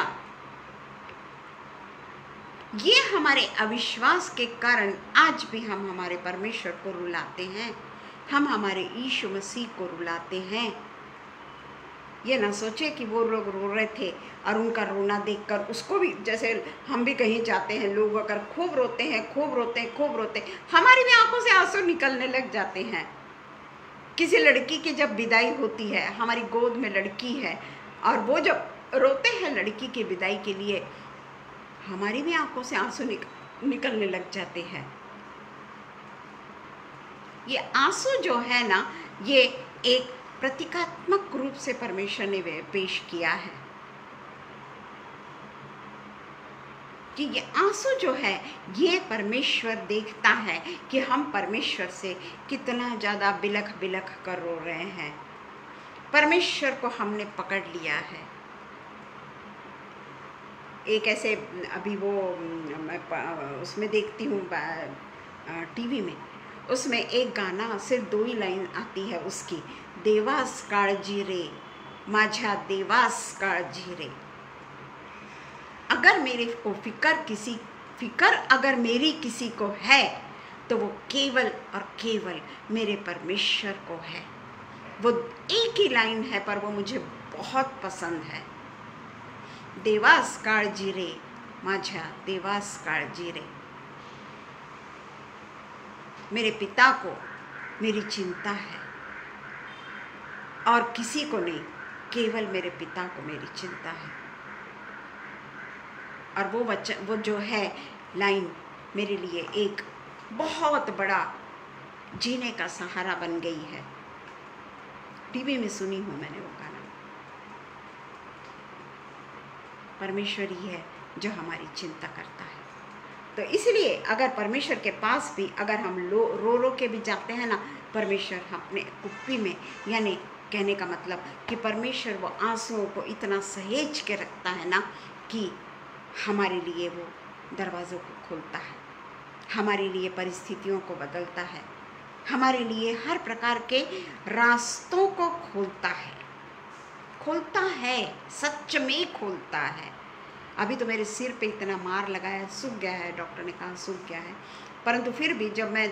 ये हमारे अविश्वास के कारण आज भी हम हमारे परमेश्वर को रुलाते हैं, हम हमारे यीशु मसीह को रुलाते हैं। ये ना सोचे कि वो लोग रो रहे थे और उनका रोना देखकर उसको भी, जैसे हम भी कहीं जाते हैं, लोग अगर खूब रोते हैं, खूब रोते हैं, खूब रोते हैं, हमारी भी आंखों से आंसू निकलने लग जाते हैं। किसी लड़की की जब विदाई होती है, हमारी गोद में लड़की है और वो जब रोते हैं लड़की की विदाई के लिए, हमारी भी आंखों से आंसू निकलने लग जाते हैं। ये आंसू जो है ना, ये एक प्रतीकात्मक रूप से परमेश्वर ने पेश किया है कि ये आंसू जो है, ये परमेश्वर देखता है कि हम परमेश्वर से कितना ज़्यादा बिलख बिलख कर रो रहे हैं। परमेश्वर को हमने पकड़ लिया है। एक ऐसे अभी वो उसमें देखती हूँ टीवी में, उसमें एक गाना, सिर्फ 2 ही लाइन आती है उसकी, देवास काळजी रे माझ्या देवास काळजी रे। अगर मेरे को फिक्र अगर मेरी किसी को है तो वो केवल और केवल मेरे परमेश्वर को है। वो एक ही लाइन है पर वो मुझे बहुत पसंद है। देवास काळजी रे माझ्या देवास काळजी रे। मेरे पिता को मेरी चिंता है और किसी को नहीं, केवल मेरे पिता को मेरी चिंता है। और वो जो है लाइन मेरे लिए एक बहुत बड़ा जीने का सहारा बन गई है। टीवी में सुनी हूँ मैंने वो गाना। परमेश्वर ही है जो हमारी चिंता करता है। तो इसलिए अगर परमेश्वर के पास भी अगर हम रो रो के भी जाते हैं ना, परमेश्वर अपने कुप्पी में, यानी कहने का मतलब कि परमेश्वर वो आंसुओं को इतना सहेज के रखता है ना कि हमारे लिए वो दरवाज़ों को खोलता है, हमारे लिए परिस्थितियों को बदलता है, हमारे लिए हर प्रकार के रास्तों को खोलता है, सच में खोलता है। अभी तो मेरे सिर पे इतना मार लगा है, सूख गया है, डॉक्टर ने कहा सूख गया है, परंतु फिर भी जब मैं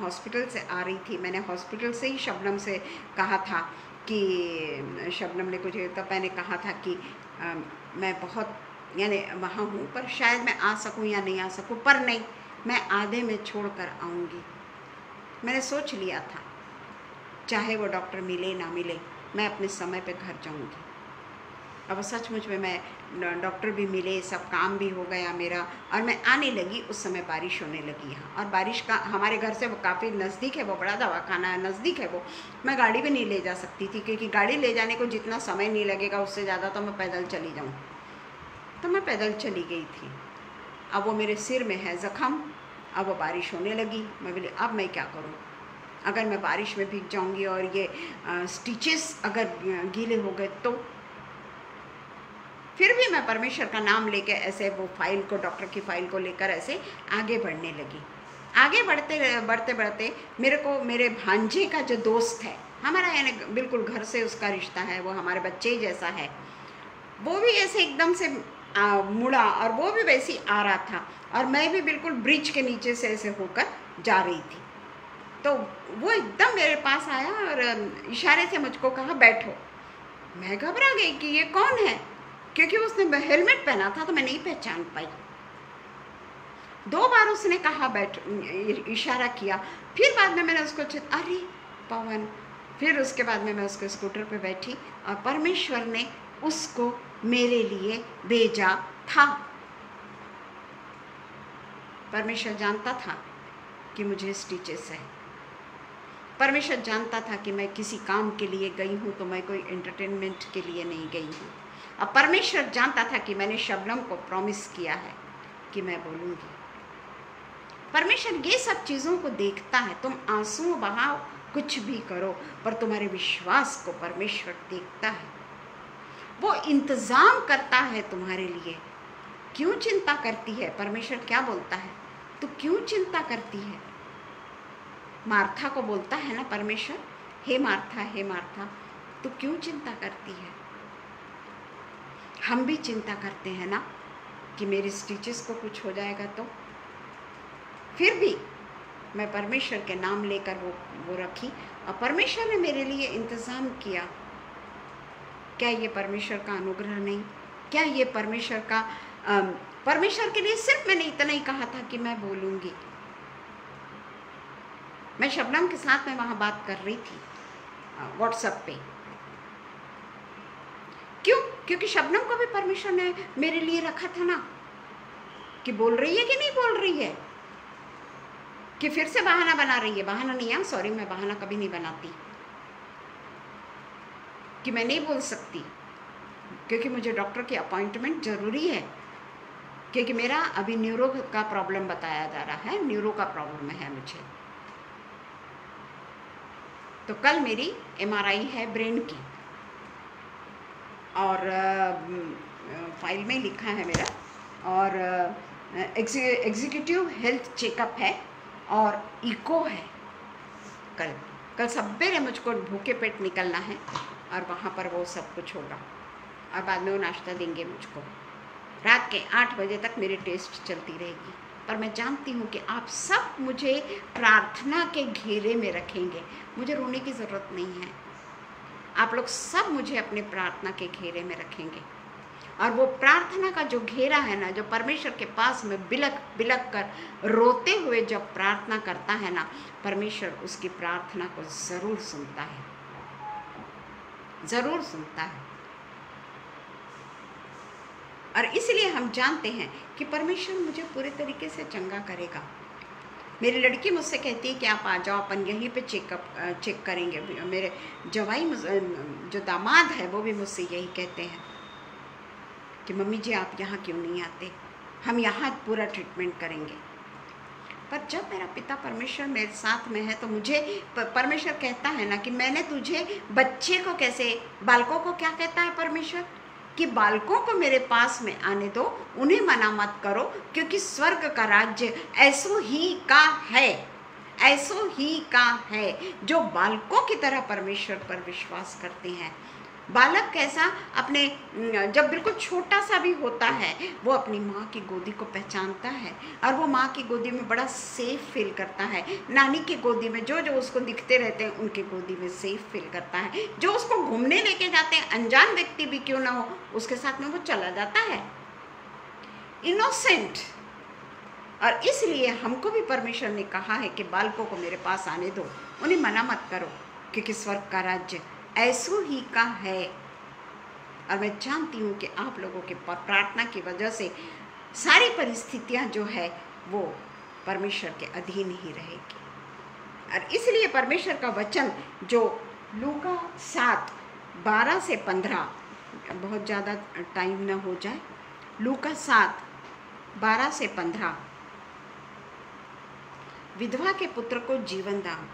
हॉस्पिटल से आ रही थी, मैंने हॉस्पिटल से ही शबनम से कहा था कि शबनम ने कुछ, तब मैंने कहा था कि मैं बहुत यानी वहाँ हूँ पर शायद मैं आ सकूँ या नहीं आ सकूँ, पर नहीं, मैं आधे में छोड़ कर आऊँगी। मैंने सोच लिया था, चाहे वो डॉक्टर मिले ना मिले, मैं अपने समय पे घर जाऊँगी। अब सचमुच में मैं डॉक्टर भी मिले, सब काम भी हो गया मेरा, और मैं आने लगी। उस समय बारिश होने लगी यहाँ, और बारिश का हमारे घर से वो काफ़ी नज़दीक है, वो बड़ा दवाखाना है, नज़दीक है वो। मैं गाड़ी भी नहीं ले जा सकती थी, क्योंकि गाड़ी ले जाने को जितना समय नहीं लगेगा उससे ज़्यादा तो मैं पैदल चली जाऊँ। तो मैं पैदल चली गई थी। अब वो मेरे सिर में है ज़ख़म, अब वो बारिश होने लगी। मैं बोली अब मैं क्या करूँ, अगर मैं बारिश में भीग जाऊँगी और ये स्टिचेस अगर गीले हो गए तो। फिर भी मैं परमेश्वर का नाम लेके ऐसे वो फाइल को, डॉक्टर की फाइल को लेकर ऐसे आगे बढ़ने लगी। आगे बढ़ते मेरे को मेरे भांजे का जो दोस्त है, हमारा यानी बिल्कुल घर से उसका रिश्ता है, वो हमारे बच्चे ही जैसा है, वो भी ऐसे एकदम से मुड़ा और वो भी वैसे ही आ रहा था, और मैं भी बिल्कुल ब्रिज के नीचे से ऐसे होकर जा रही थी। तो वो एकदम मेरे पास आया और इशारे से मुझको कहा बैठो। मैं घबरा गई कि ये कौन है, क्योंकि उसने हेलमेट पहना था तो मैं नहीं पहचान पाई। 2 बार उसने कहा बैठ, इशारा किया, फिर बाद में मैंने उसको अरे पवन, फिर उसके बाद में मैं उसके स्कूटर पे बैठी और परमेश्वर ने उसको मेरे लिए भेजा था। परमेश्वर जानता था कि मुझे स्टिचेस है, परमेश्वर जानता था कि मैं किसी काम के लिए गई हूँ, तो मैं कोई एंटरटेनमेंट के लिए नहीं गई हूँ। अब परमेश्वर जानता था कि मैंने शबनम को प्रॉमिस किया है कि मैं बोलूँगी। परमेश्वर ये सब चीज़ों को देखता है। तुम आंसू बहाओ, कुछ भी करो, पर तुम्हारे विश्वास को परमेश्वर देखता है, वो इंतज़ाम करता है तुम्हारे लिए। क्यों चिंता करती है? परमेश्वर क्या बोलता है, तू क्यों चिंता करती है? मार्था को बोलता है ना परमेश्वर, हे मार्था तू क्यों चिंता करती है? हम भी चिंता करते हैं ना कि मेरे स्टिचेस को कुछ हो जाएगा तो। फिर भी मैं परमेश्वर के नाम लेकर वो रखी, और परमेश्वर ने मेरे लिए इंतज़ाम किया। क्या ये परमेश्वर का अनुग्रह नहीं? क्या ये परमेश्वर का परमेश्वर के लिए सिर्फ मैंने इतना ही कहा था कि मैं बोलूँगी। मैं शबनम के साथ में वहाँ बात कर रही थी व्हाट्सएप पे। क्यों? क्योंकि शबनम को भी परमेश्वर ने मेरे लिए रखा था ना, कि बोल रही है कि नहीं बोल रही है, कि फिर से बहाना बना रही है। बहाना नहीं है, सॉरी, मैं बहाना कभी नहीं बनाती कि मैं नहीं बोल सकती, क्योंकि मुझे डॉक्टर की अपॉइंटमेंट ज़रूरी है, क्योंकि मेरा अभी न्यूरो का प्रॉब्लम बताया जा रहा है, न्यूरो का प्रॉब्लम है मुझे। तो कल मेरी MRI है ब्रेन की, और फाइल में लिखा है मेरा, और एग्जीक्यूटिव हेल्थ चेकअप है और इको है। कल सवेरे मुझको भूखे पेट निकलना है, और वहाँ पर वो सब कुछ होगा, और बाद में वो नाश्ता देंगे मुझको। रात के 8 बजे तक मेरी टेस्ट चलती रहेगी। पर मैं जानती हूँ कि आप सब मुझे प्रार्थना के घेरे में रखेंगे। मुझे रोने की ज़रूरत नहीं है। आप लोग सब मुझे अपने प्रार्थना के घेरे में रखेंगे, और वो प्रार्थना का जो घेरा है ना, जो परमेश्वर के पास में बिलक बिलक कर रोते हुए जब प्रार्थना करता है ना, परमेश्वर उसकी प्रार्थना को ज़रूर सुनता है, ज़रूर सुनता है। और इसलिए हम जानते हैं कि परमेश्वर मुझे पूरे तरीके से चंगा करेगा। मेरी लड़की मुझसे कहती है कि आप आ जाओ, अपन यहीं पे चेक करेंगे। मेरे जवाई जो दामाद है वो भी मुझसे यही कहते हैं कि मम्मी जी आप यहाँ क्यों नहीं आते, हम यहाँ पूरा ट्रीटमेंट करेंगे। पर जब मेरा पिता परमेश्वर मेरे साथ में है तो मुझे परमेश्वर कहता है ना कि मैंने तुझे बच्चे को कैसे, बालकों को क्या कहता है परमेश्वर कि बालकों को मेरे पास में आने दो, उन्हें मना मत करो, क्योंकि स्वर्ग का राज्य ऐसो ही का है, ऐसो ही का है जो बालकों की तरह परमेश्वर पर विश्वास करते हैं। बालक कैसा, अपने जब बिल्कुल छोटा सा भी होता है वो अपनी माँ की गोदी को पहचानता है, और वो माँ की गोदी में बड़ा सेफ फील करता है। नानी की गोदी में जो जो उसको दिखते रहते हैं उनकी गोदी में सेफ फील करता है। जो उसको घूमने लेके जाते हैं, अनजान व्यक्ति भी क्यों ना हो, उसके साथ में वो चला जाता है, इनोसेंट। और इसलिए हमको भी परमेश्वर ने कहा है कि बालकों को मेरे पास आने दो, उन्हें मना मत करो, क्योंकि स्वर्ग का राज्य ऐसो ही का है। और मैं जानती हूँ कि आप लोगों के प्रार्थना की वजह से सारी परिस्थितियाँ जो है वो परमेश्वर के अधीन ही रहेगी। और इसलिए परमेश्वर का वचन जो लूका 7:12 से 15, बहुत ज़्यादा टाइम ना हो जाए, लूका 7:12 से 15, विधवा के पुत्र को जीवन दान।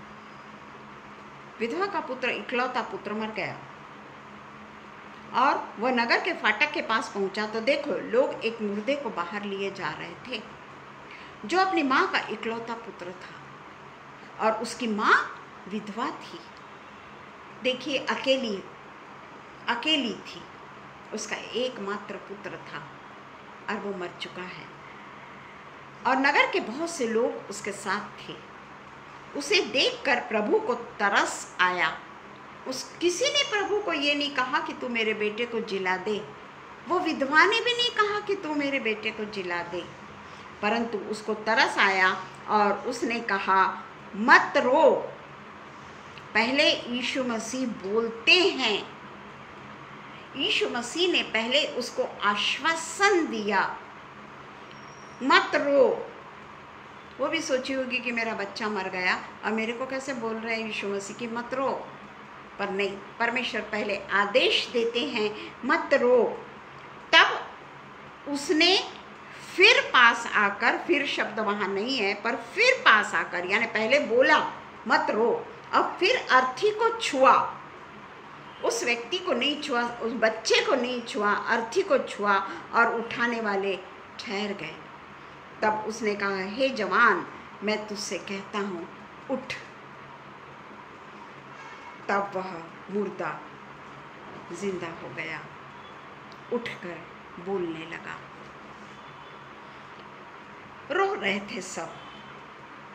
विधवा का पुत्र, इकलौता पुत्र, मर गया और वह नगर के फाटक के पास पहुंचा तो देखो लोग एक मुर्दे को बाहर लिए जा रहे थे, जो अपनी माँ का इकलौता पुत्र था, और उसकी माँ विधवा थी। देखिए, अकेली थी, उसका एकमात्र पुत्र था और वो मर चुका है, और नगर के बहुत से लोग उसके साथ थे। उसे देखकर प्रभु को तरस आया। किसी ने प्रभु को ये नहीं कहा कि तू मेरे बेटे को जिला दे, वो विधवा ने भी नहीं कहा कि तू मेरे बेटे को जिला दे, परंतु उसको तरस आया और उसने कहा मत रो। पहले यीशु मसीह बोलते हैं, यीशु मसीह ने पहले उसको आश्वासन दिया, मत रो। वो भी सोची होगी कि मेरा बच्चा मर गया और मेरे को कैसे बोल रहे हैं यीशु मसीह कि मत रो, पर नहीं, परमेश्वर पहले आदेश देते हैं मत रो। तब उसने फिर पास आकर, फिर शब्द वहाँ नहीं है, पर फिर पास आकर, यानी पहले बोला मत रो, अब फिर अर्थी को छुआ, उस व्यक्ति को नहीं छुआ, उस बच्चे को नहीं छुआ, अर्थी को छुआ और उठाने वाले ठहर गए। तब उसने कहा, हे जवान, मैं तुझसे कहता हूँ उठ। तब वह मुर्दा जिंदा हो गया, उठकर बोलने लगा। रो रहे थे सब,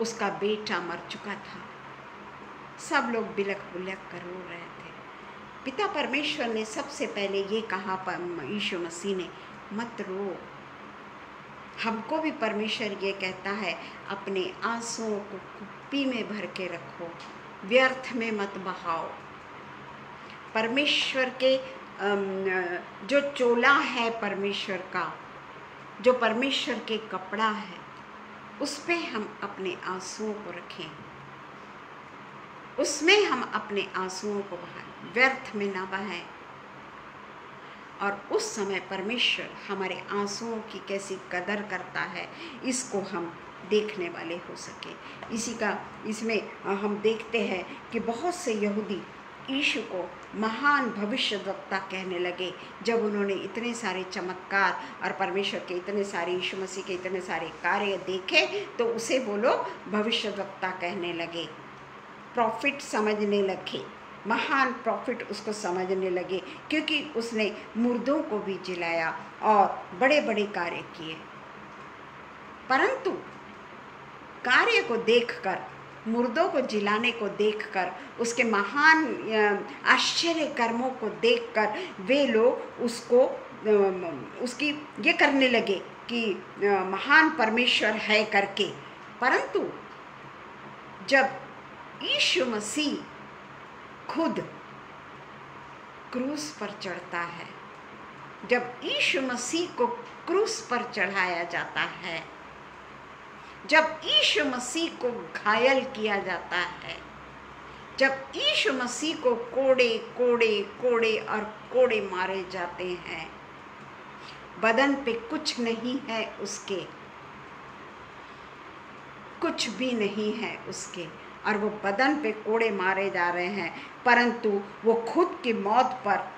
उसका बेटा मर चुका था, सब लोग बिलक बिलक कर रो रहे थे। पिता परमेश्वर ने सबसे पहले ये कहा, यीशु मसीह ने, मत रो। हमको भी परमेश्वर ये कहता है, अपने आंसुओं को कुप्पी में भर के रखो, व्यर्थ में मत बहाओ। परमेश्वर के जो चोला है परमेश्वर का, जो परमेश्वर के कपड़ा है, उस पे हम अपने आंसुओं को रखें, उसमें हम अपने आंसुओं को बहाएं, व्यर्थ में ना बहाएं। और उस समय परमेश्वर हमारे आंसुओं की कैसी कदर करता है, इसको हम देखने वाले हो सके। इसमें हम देखते हैं कि बहुत से यहूदी यीशु को महान भविष्यद्वक्ता कहने लगे, जब उन्होंने इतने सारे चमत्कार और परमेश्वर के इतने सारे, यीशु मसीह के इतने सारे कार्य देखे, तो उसे वो लोग भविष्यद्वक्ता कहने लगे, प्रॉफिट समझने लगे, महान प्रॉफिट उसको समझने लगे, क्योंकि उसने मुर्दों को भी जिलाया और बड़े बड़े कार्य किए। परंतु कार्य को देखकर, मुर्दों को जिलाने को देखकर, उसके महान आश्चर्य कर्मों को देखकर वे लोग उसकी ये करने लगे कि महान परमेश्वर है करके। परंतु जब यीशु मसीह खुद क्रूस पर चढ़ता है, जब यीशु मसीह को क्रूस पर चढ़ाया जाता है, जब यीशु मसीह को घायल किया जाता है, जब यीशु मसीह को कोड़े कोड़े कोड़े और कोड़े मारे जाते हैं, बदन पे कुछ नहीं है उसके, कुछ भी नहीं है उसके, और वो बदन पे कोड़े मारे जा रहे हैं, परंतु वो खुद की मौत पर,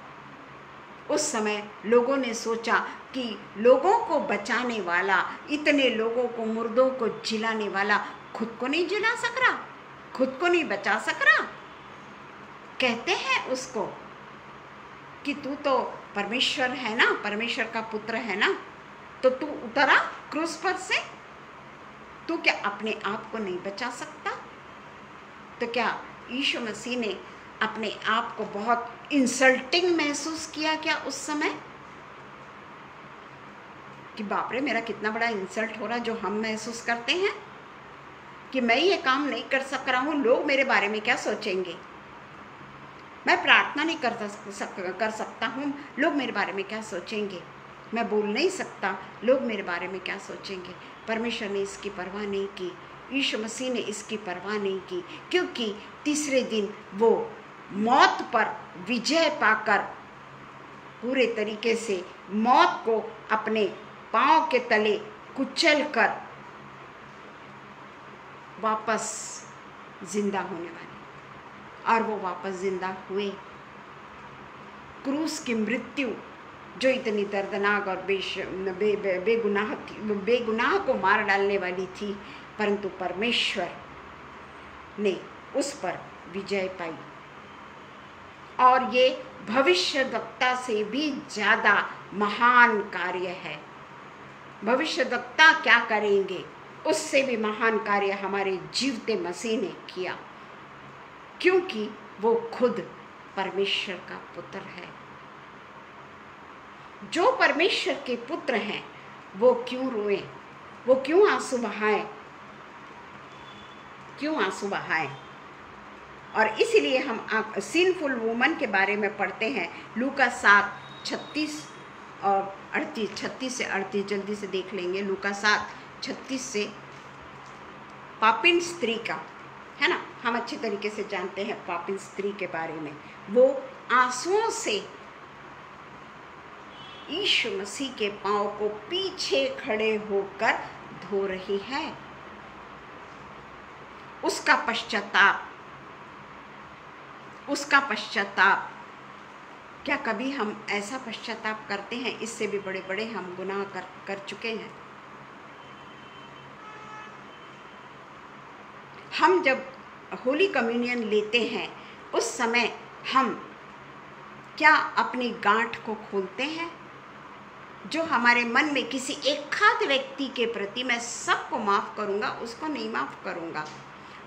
उस समय लोगों ने सोचा कि लोगों को बचाने वाला, इतने लोगों को, मुर्दों को जिलाने वाला खुद को नहीं जिला सक रहा, खुद को नहीं बचा सक रहा। कहते हैं उसको कि तू तो परमेश्वर है ना, परमेश्वर का पुत्र है ना, तो तू उतरा क्रूस पर से, तू क्या अपने आप को नहीं बचा सकता? तो क्या यीशु मसीह ने अपने आप को बहुत इंसल्टिंग महसूस किया क्या उस समय, कि बाप रे मेरा कितना बड़ा इंसल्ट हो रहा, जो हम महसूस करते हैं कि मैं ये काम नहीं कर सक रहा हूँ, लोग मेरे बारे में क्या सोचेंगे, मैं प्रार्थना नहीं कर सकता हूँ, लोग मेरे बारे में क्या सोचेंगे, मैं बोल नहीं सकता, लोग मेरे बारे में क्या सोचेंगे। परमेश्वर ने इसकी परवाह नहीं की, यीशु मसीह ने इसकी परवाह नहीं की, क्योंकि तीसरे दिन वो मौत पर विजय पाकर पूरे तरीके से मौत को अपने पांव के तले कुचल कर वापस जिंदा होने वाले, और वो वापस जिंदा हुए। क्रूस की मृत्यु जो इतनी दर्दनाक और बेगुनाह को मार डालने वाली थी, परंतु परमेश्वर ने उस पर विजय पाई, और ये भविष्यद्वक्ता से भी ज़्यादा महान कार्य है। भविष्यद्वक्ता क्या करेंगे, उससे भी महान कार्य हमारे जीवते मसीह ने किया, क्योंकि वो खुद परमेश्वर का पुत्र है। जो परमेश्वर के पुत्र हैं वो क्यों रोएं, वो क्यों आंसू बहाएं, क्यों आंसू बहाएं? और इसीलिए हम सिनफुल वुमन के बारे में पढ़ते हैं, लूका 7:36 और 38, 36 से 38 जल्दी से देख लेंगे। लूका 7:36 से पापिन स्त्री का, है ना, हम अच्छी तरीके से जानते हैं पापिन स्त्री के बारे में। वो आंसुओं से यीशु मसीह के पांव को पीछे खड़े होकर धो रही है। उसका पश्चाताप, क्या कभी हम ऐसा पश्चाताप करते हैं? इससे भी बड़े बड़े हम गुनाह कर चुके हैं। हम जब होली कम्युनियन लेते हैं उस समय हम क्या अपनी गांठ को खोलते हैं? जो हमारे मन में किसी एक खास व्यक्ति के प्रति मैं सबको माफ़ करूंगा, उसको नहीं माफ़ करूंगा,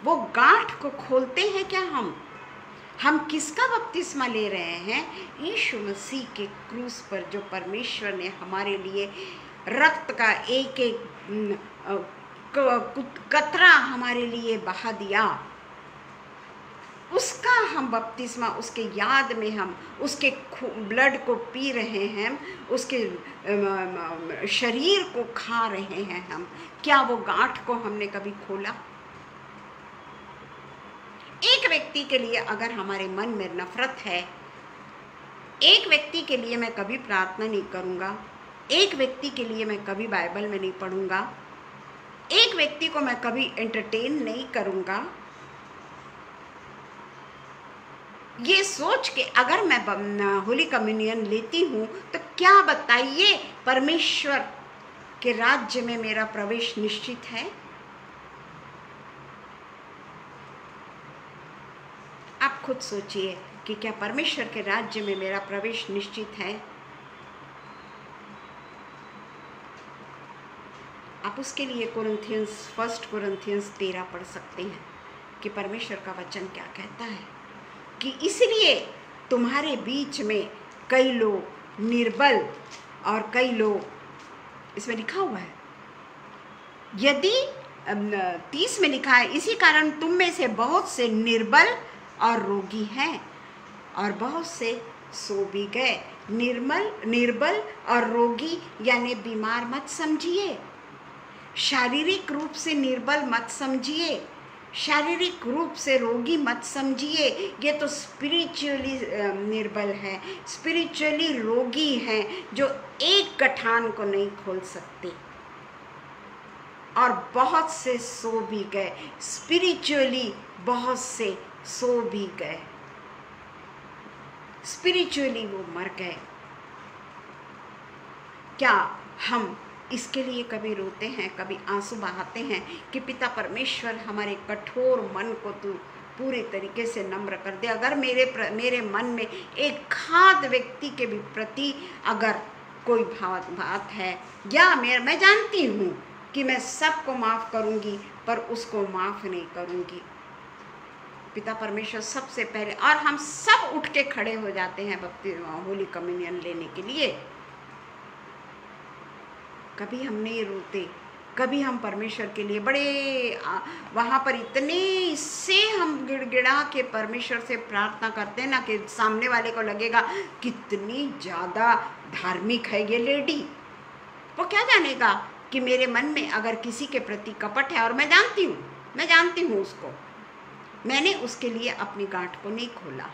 वो गांठ को खोलते हैं क्या? हम किसका बपतिस्मा ले रहे हैं? यीशु मसीह के क्रूस पर जो परमेश्वर ने हमारे लिए रक्त का एक एक कतरा हमारे लिए बहा दिया, उसका हम बपतिस्मा, उसके याद में हम उसके ब्लड को पी रहे हैं, उसके शरीर को खा रहे हैं हम। क्या वो गांठ को हमने कभी खोला? एक व्यक्ति के लिए अगर हमारे मन में नफरत है, एक व्यक्ति के लिए मैं कभी प्रार्थना नहीं करूँगा, एक व्यक्ति के लिए मैं कभी बाइबल में नहीं पढ़ूँगा, एक व्यक्ति को मैं कभी एंटरटेन नहीं करूँगा, ये सोच के अगर मैं होली कम्युनियन लेती हूँ, तो क्या बताइए परमेश्वर के राज्य में मेरा प्रवेश निश्चित है? आप खुद सोचिए कि क्या परमेश्वर के राज्य में मेरा प्रवेश निश्चित है? आप उसके लिए फर्स्ट कोरिन्थियंस 13 पढ़ सकते हैं कि परमेश्वर का वचन क्या कहता है कि इसलिए तुम्हारे बीच में कई लोग निर्बल और कई लोग, इसमें लिखा हुआ है, यदि 30 में लिखा है, इसी कारण तुम में से बहुत से निर्बल और रोगी हैं और बहुत से सो भी गए। निर्बल और रोगी यानी बीमार मत समझिए, शारीरिक रूप से निर्बल मत समझिए, शारीरिक रूप से रोगी मत समझिए। ये तो स्पिरिचुअली निर्बल है, स्पिरिचुअली रोगी हैं जो एक गठान को नहीं खोल सकते। और बहुत से सो भी गए, स्पिरिचुअली बहुत से सो भी गए, स्पिरिचुअली वो मर गए। क्या हम इसके लिए कभी रोते हैं, कभी आंसू बहाते हैं कि पिता परमेश्वर हमारे कठोर मन को तू पूरी तरीके से नम्र कर दे। अगर मेरे मन में एक खाद व्यक्ति के भी प्रति अगर कोई बात है, या मैं जानती हूँ कि मैं सबको माफ़ करूँगी पर उसको माफ़ नहीं करूँगी, पिता परमेश्वर सबसे पहले, और हम सब उठ के खड़े हो जाते हैं होली कम्युनियन लेने के लिए। कभी हम नहीं रोते, कभी हम परमेश्वर के लिए बड़े वहाँ पर इतने से हम गिड़गिड़ा के परमेश्वर से प्रार्थना करते हैं ना कि सामने वाले को लगेगा कितनी ज़्यादा धार्मिक है ये लेडी। वो क्या जानेगा कि मेरे मन में अगर किसी के प्रति कपट है, और मैं जानती हूँ उसको, मैंने उसके लिए अपनी गांठ को नहीं खोला।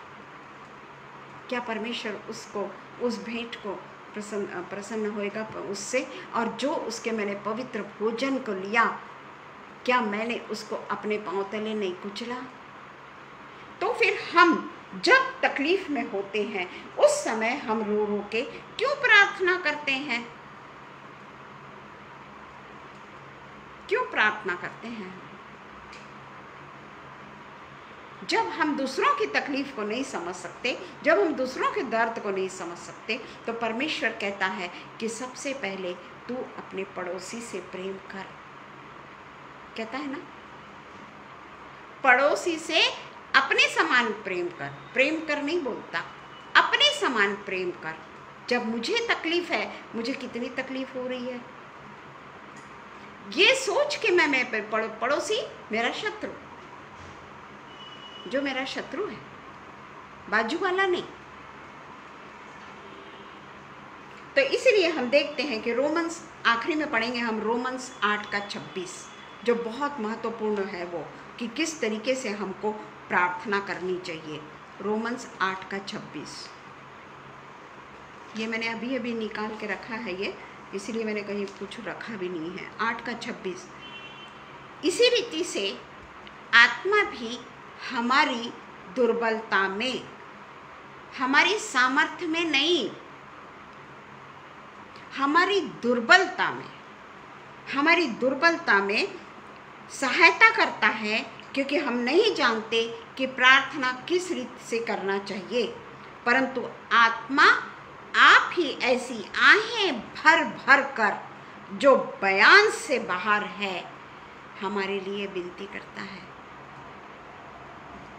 क्या परमेश्वर उसको, उस भेंट को प्रसन्न होएगा उससे? और जो उसके मैंने पवित्र भोजन को लिया, क्या मैंने उसको अपने पांव तले नहीं कुचला? तो फिर हम जब तकलीफ में होते हैं उस समय हम रो रो के क्यों प्रार्थना करते हैं? क्यों प्रार्थना करते हैं? जब हम दूसरों की तकलीफ को नहीं समझ सकते, जब हम दूसरों के दर्द को नहीं समझ सकते, तो परमेश्वर कहता है कि सबसे पहले तू अपने पड़ोसी से प्रेम कर। कहता है ना, पड़ोसी से अपने समान प्रेम कर। प्रेम कर नहीं बोलता, अपने समान प्रेम कर। जब मुझे तकलीफ है, मुझे कितनी तकलीफ हो रही है, ये सोच के मैं पड़ोसी मेरा शत्रु, जो मेरा शत्रु है, बाजू वाला नहीं। तो इसलिए हम देखते हैं कि रोमन्स, आखिरी में पढ़ेंगे हम रोमन्स 8:26, जो बहुत महत्वपूर्ण है, वो कि किस तरीके से हमको प्रार्थना करनी चाहिए। रोमन्स 8:26, ये मैंने अभी अभी निकाल के रखा है, ये इसलिए मैंने कहीं कुछ रखा भी नहीं है। 8:26, इसी रीति से आत्मा भी हमारी दुर्बलता में, हमारी सामर्थ्य में नहीं, हमारी दुर्बलता में सहायता करता है, क्योंकि हम नहीं जानते कि प्रार्थना किस रीति से करना चाहिए, परंतु आत्मा आप ही ऐसी आहें भर भर कर जो बयान से बाहर है हमारे लिए विनती करता है।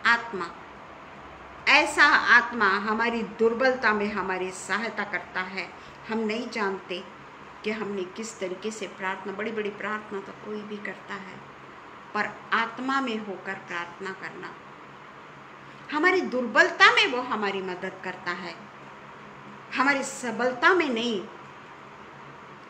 आत्मा हमारी दुर्बलता में हमारी सहायता करता है। हम नहीं जानते कि हमने किस तरीके से प्रार्थना, बड़ी बड़ी प्रार्थना तो कोई भी करता है, पर आत्मा में होकर प्रार्थना करना, हमारी दुर्बलता में वो हमारी मदद करता है, हमारी सबलता में नहीं।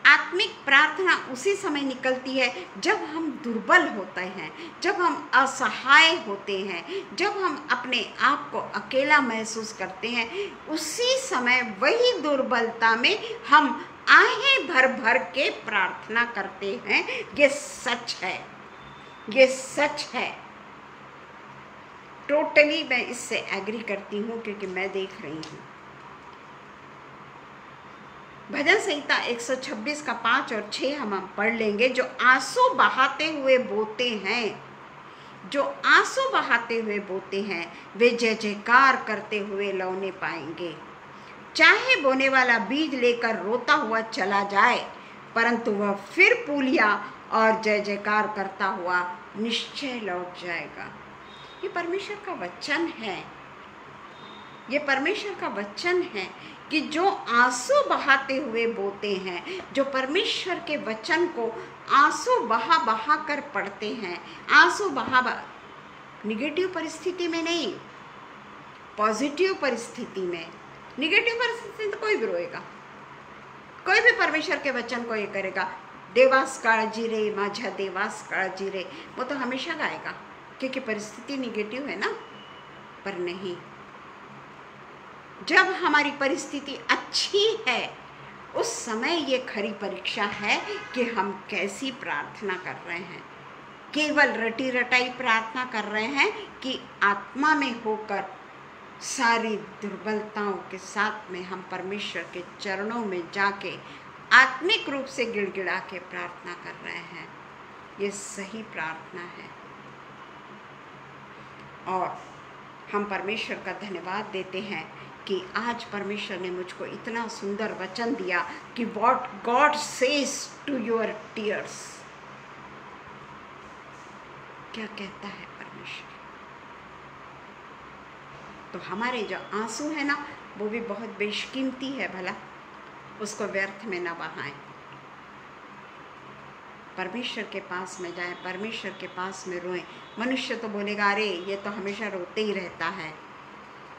आत्मिक प्रार्थना उसी समय निकलती है जब हम दुर्बल होते हैं, जब हम असहाय होते हैं, जब हम अपने आप को अकेला महसूस करते हैं। उसी समय वही दुर्बलता में हम आहें भर भर के प्रार्थना करते हैं। ये सच है, ये सच है। टोटली मैं इससे एग्री करती हूँ, क्योंकि मैं देख रही हूँ। भजन संहिता 126 का 5 और 6 हम पढ़ लेंगे। जो आंसू बहाते हुए बोते हैं, जो आंसू बहाते हुए बोते हैं, वे जय जयकार करते हुए लौने पाएंगे। चाहे बोने वाला बीज लेकर रोता हुआ चला जाए, परंतु वह फिर पूलियां और जय जयकार करता हुआ निश्चय लौट जाएगा। ये परमेश्वर का वचन है, ये परमेश्वर का वचन है कि जो आंसू बहाते हुए बोते हैं, जो परमेश्वर के वचन को आंसू बहा बहा कर पढ़ते हैं, आंसू बहा निगेटिव परिस्थिति में नहीं, पॉजिटिव परिस्थिति में। निगेटिव परिस्थिति में तो कोई भी रोएगा, कोई भी परमेश्वर के वचन को ये करेगा, देवास काळजी रे माझ्या देवास काळजी रे, वो तो हमेशा गाएगा क्योंकि परिस्थिति निगेटिव है ना। पर नहीं, जब हमारी परिस्थिति अच्छी है उस समय ये खरी परीक्षा है कि हम कैसी प्रार्थना कर रहे हैं। केवल रटी रटाई प्रार्थना कर रहे हैं कि आत्मा में होकर सारी दुर्बलताओं के साथ में हम परमेश्वर के चरणों में जाके आत्मिक रूप से गिड़गिड़ा के प्रार्थना कर रहे हैं। ये सही प्रार्थना है और हम परमेश्वर का धन्यवाद देते हैं कि आज परमेश्वर ने मुझको इतना सुंदर वचन दिया कि what God says to your tears. क्या कहता है परमेश्वर? तो हमारे जो आंसू है ना वो भी बहुत बेशकीमती है, भला उसको व्यर्थ में ना बहाएं। परमेश्वर के पास में जाएं, परमेश्वर के पास में रोएं। मनुष्य तो बोलेगा अरे ये तो हमेशा रोते ही रहता है,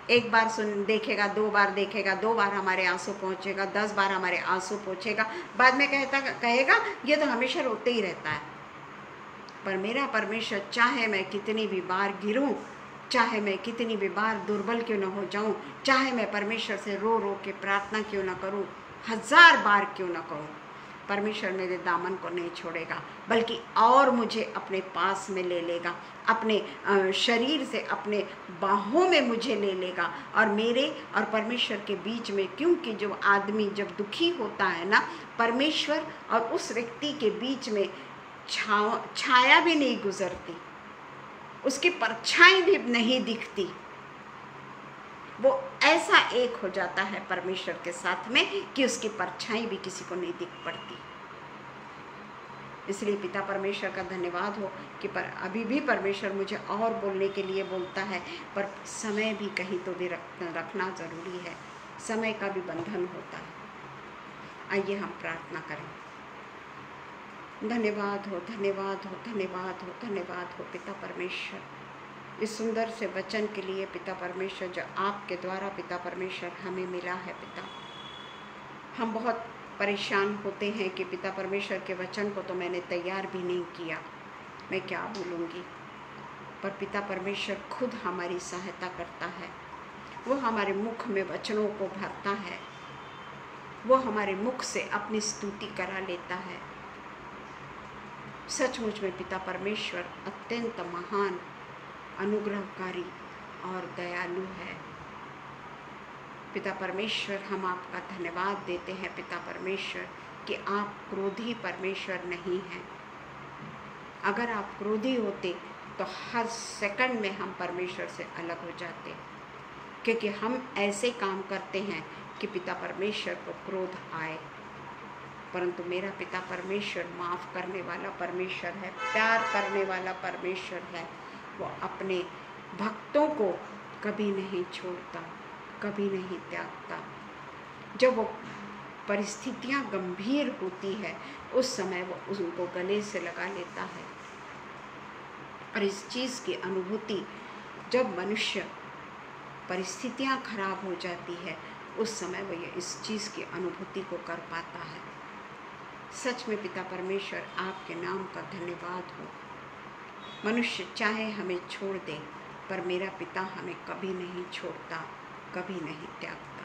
एक बार सुन देखेगा, 2 बार देखेगा, 2 बार हमारे आंसू पहुँचेगा, 10 बार हमारे आंसू पहुँचेगा, बाद में कहेगा ये तो हमेशा रोते ही रहता है। पर मेरा परमेश्वर चाहे मैं कितनी भी बार गिरूं, चाहे मैं कितनी भी बार दुर्बल क्यों न हो जाऊं, चाहे मैं परमेश्वर से रो रो के प्रार्थना क्यों न करूं, 1000 बार क्यों न कहूं, परमेश्वर मेरे दामन को नहीं छोड़ेगा, बल्कि और मुझे अपने पास में ले लेगा, अपने शरीर से अपने बाहों में मुझे ले लेगा और मेरे और परमेश्वर के बीच में, क्योंकि जो आदमी जब दुखी होता है ना, परमेश्वर और उस व्यक्ति के बीच में छाया भी नहीं गुजरती, उसकी परछाई भी नहीं दिखती, वो ऐसा एक हो जाता है परमेश्वर के साथ में कि उसकी परछाई भी किसी को नहीं दिख पड़ती। इसलिए पिता परमेश्वर का धन्यवाद हो कि अभी भी परमेश्वर मुझे और बोलने के लिए बोलता है, पर समय भी कहीं तो भी रखना ज़रूरी है, समय का भी बंधन होता है। आइए हम प्रार्थना करें। धन्यवाद हो, धन्यवाद हो, धन्यवाद हो, धन्यवाद हो पिता परमेश्वर, इस सुंदर से वचन के लिए पिता परमेश्वर जो आपके द्वारा पिता परमेश्वर हमें मिला है। पिता हम बहुत परेशान होते हैं कि पिता परमेश्वर के वचन को तो मैंने तैयार भी नहीं किया, मैं क्या बोलूँगी, पर पिता परमेश्वर खुद हमारी सहायता करता है। वो हमारे मुख में वचनों को भरता है, वो हमारे मुख से अपनी स्तुति करा लेता है। सचमुच में पिता परमेश्वर अत्यंत महान, अनुग्रहकारी और दयालु है। पिता परमेश्वर हम आपका धन्यवाद देते हैं पिता परमेश्वर कि आप क्रोधी परमेश्वर नहीं हैं। अगर आप क्रोधी होते तो हर सेकंड में हम परमेश्वर से अलग हो जाते, क्योंकि हम ऐसे काम करते हैं कि पिता परमेश्वर को क्रोध आए। परंतु मेरा पिता परमेश्वर माफ़ करने वाला परमेश्वर है, प्यार करने वाला परमेश्वर है। वो अपने भक्तों को कभी नहीं छोड़ता, कभी नहीं त्यागता। जब वो परिस्थितियाँ गंभीर होती है उस समय वो उनको गले से लगा लेता है। और इस चीज़ की अनुभूति जब मनुष्य परिस्थितियाँ खराब हो जाती है उस समय वो ये इस चीज़ की अनुभूति को कर पाता है। सच में पिता परमेश्वर आपके नाम का धन्यवाद हो। मनुष्य चाहे हमें छोड़ दे पर मेरा पिता हमें कभी नहीं छोड़ता, कभी नहीं त्यागता।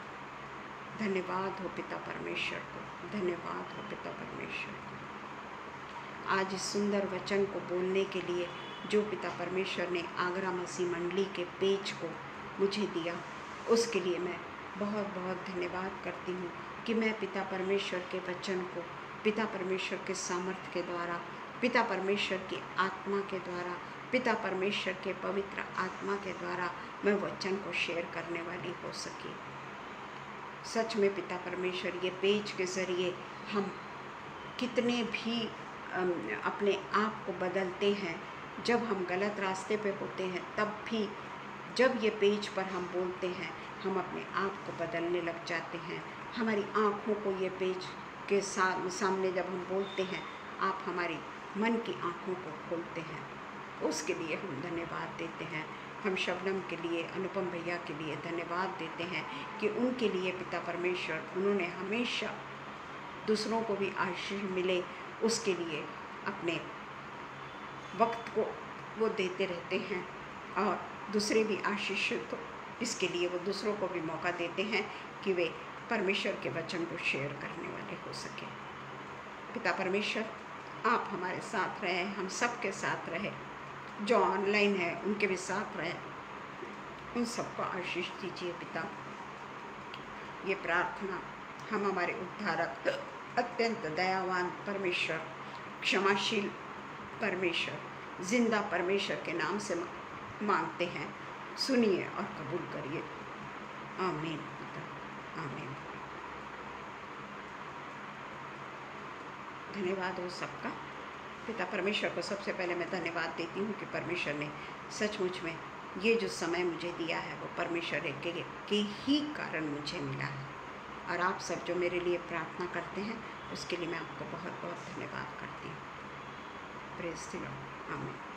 धन्यवाद हो पिता परमेश्वर को, धन्यवाद हो पिता परमेश्वर को। आज इस सुंदर वचन को बोलने के लिए जो पिता परमेश्वर ने आगरा मसीह मंडली के पेज को मुझे दिया, उसके लिए मैं बहुत बहुत धन्यवाद करती हूँ कि मैं पिता परमेश्वर के वचन को पिता परमेश्वर के सामर्थ्य के द्वारा, पिता परमेश्वर की आत्मा के द्वारा, पिता परमेश्वर के पवित्र आत्मा के द्वारा मैं वचन को शेयर करने वाली हो सकी। सच में पिता परमेश्वर ये पेज के ज़रिए हम कितने भी अपने आप को बदलते हैं। जब हम गलत रास्ते पे होते हैं तब भी जब ये पेज पर हम बोलते हैं, हम अपने आप को बदलने लग जाते हैं। हमारी आँखों को ये पेज के सामने जब हम बोलते हैं, आप हमारी मन की आँखों को खोलते हैं। उसके लिए हम धन्यवाद देते हैं। हम शबनम के लिए, अनुपम भैया के लिए धन्यवाद देते हैं कि उनके लिए पिता परमेश्वर, उन्होंने हमेशा दूसरों को भी आशीष मिले उसके लिए अपने वक्त को वो देते रहते हैं, और दूसरे भी आशीषित हो इसके लिए वो दूसरों को भी मौका देते हैं कि वे परमेश्वर के वचन को शेयर करने वाले हो सके। पिता परमेश्वर, आप हमारे साथ रहे, हम सब के साथ रहे, जो ऑनलाइन है उनके भी साथ रहे, उन सबको आशीष दीजिए पिता। ये प्रार्थना हम हमारे उद्धारक, अत्यंत दयावान परमेश्वर, क्षमाशील परमेश्वर, जिंदा परमेश्वर के नाम से मांगते हैं। सुनिए और कबूल करिए। आमीन पिता, आमीन। धन्यवाद हो सबका। पिता परमेश्वर को सबसे पहले मैं धन्यवाद देती हूँ कि परमेश्वर ने सचमुच में ये जो समय मुझे दिया है वो परमेश्वर के ही कारण मुझे मिला है। और आप सब जो मेरे लिए प्रार्थना करते हैं उसके लिए मैं आपको बहुत बहुत धन्यवाद करती हूँ। Praise the Lord. आमीन।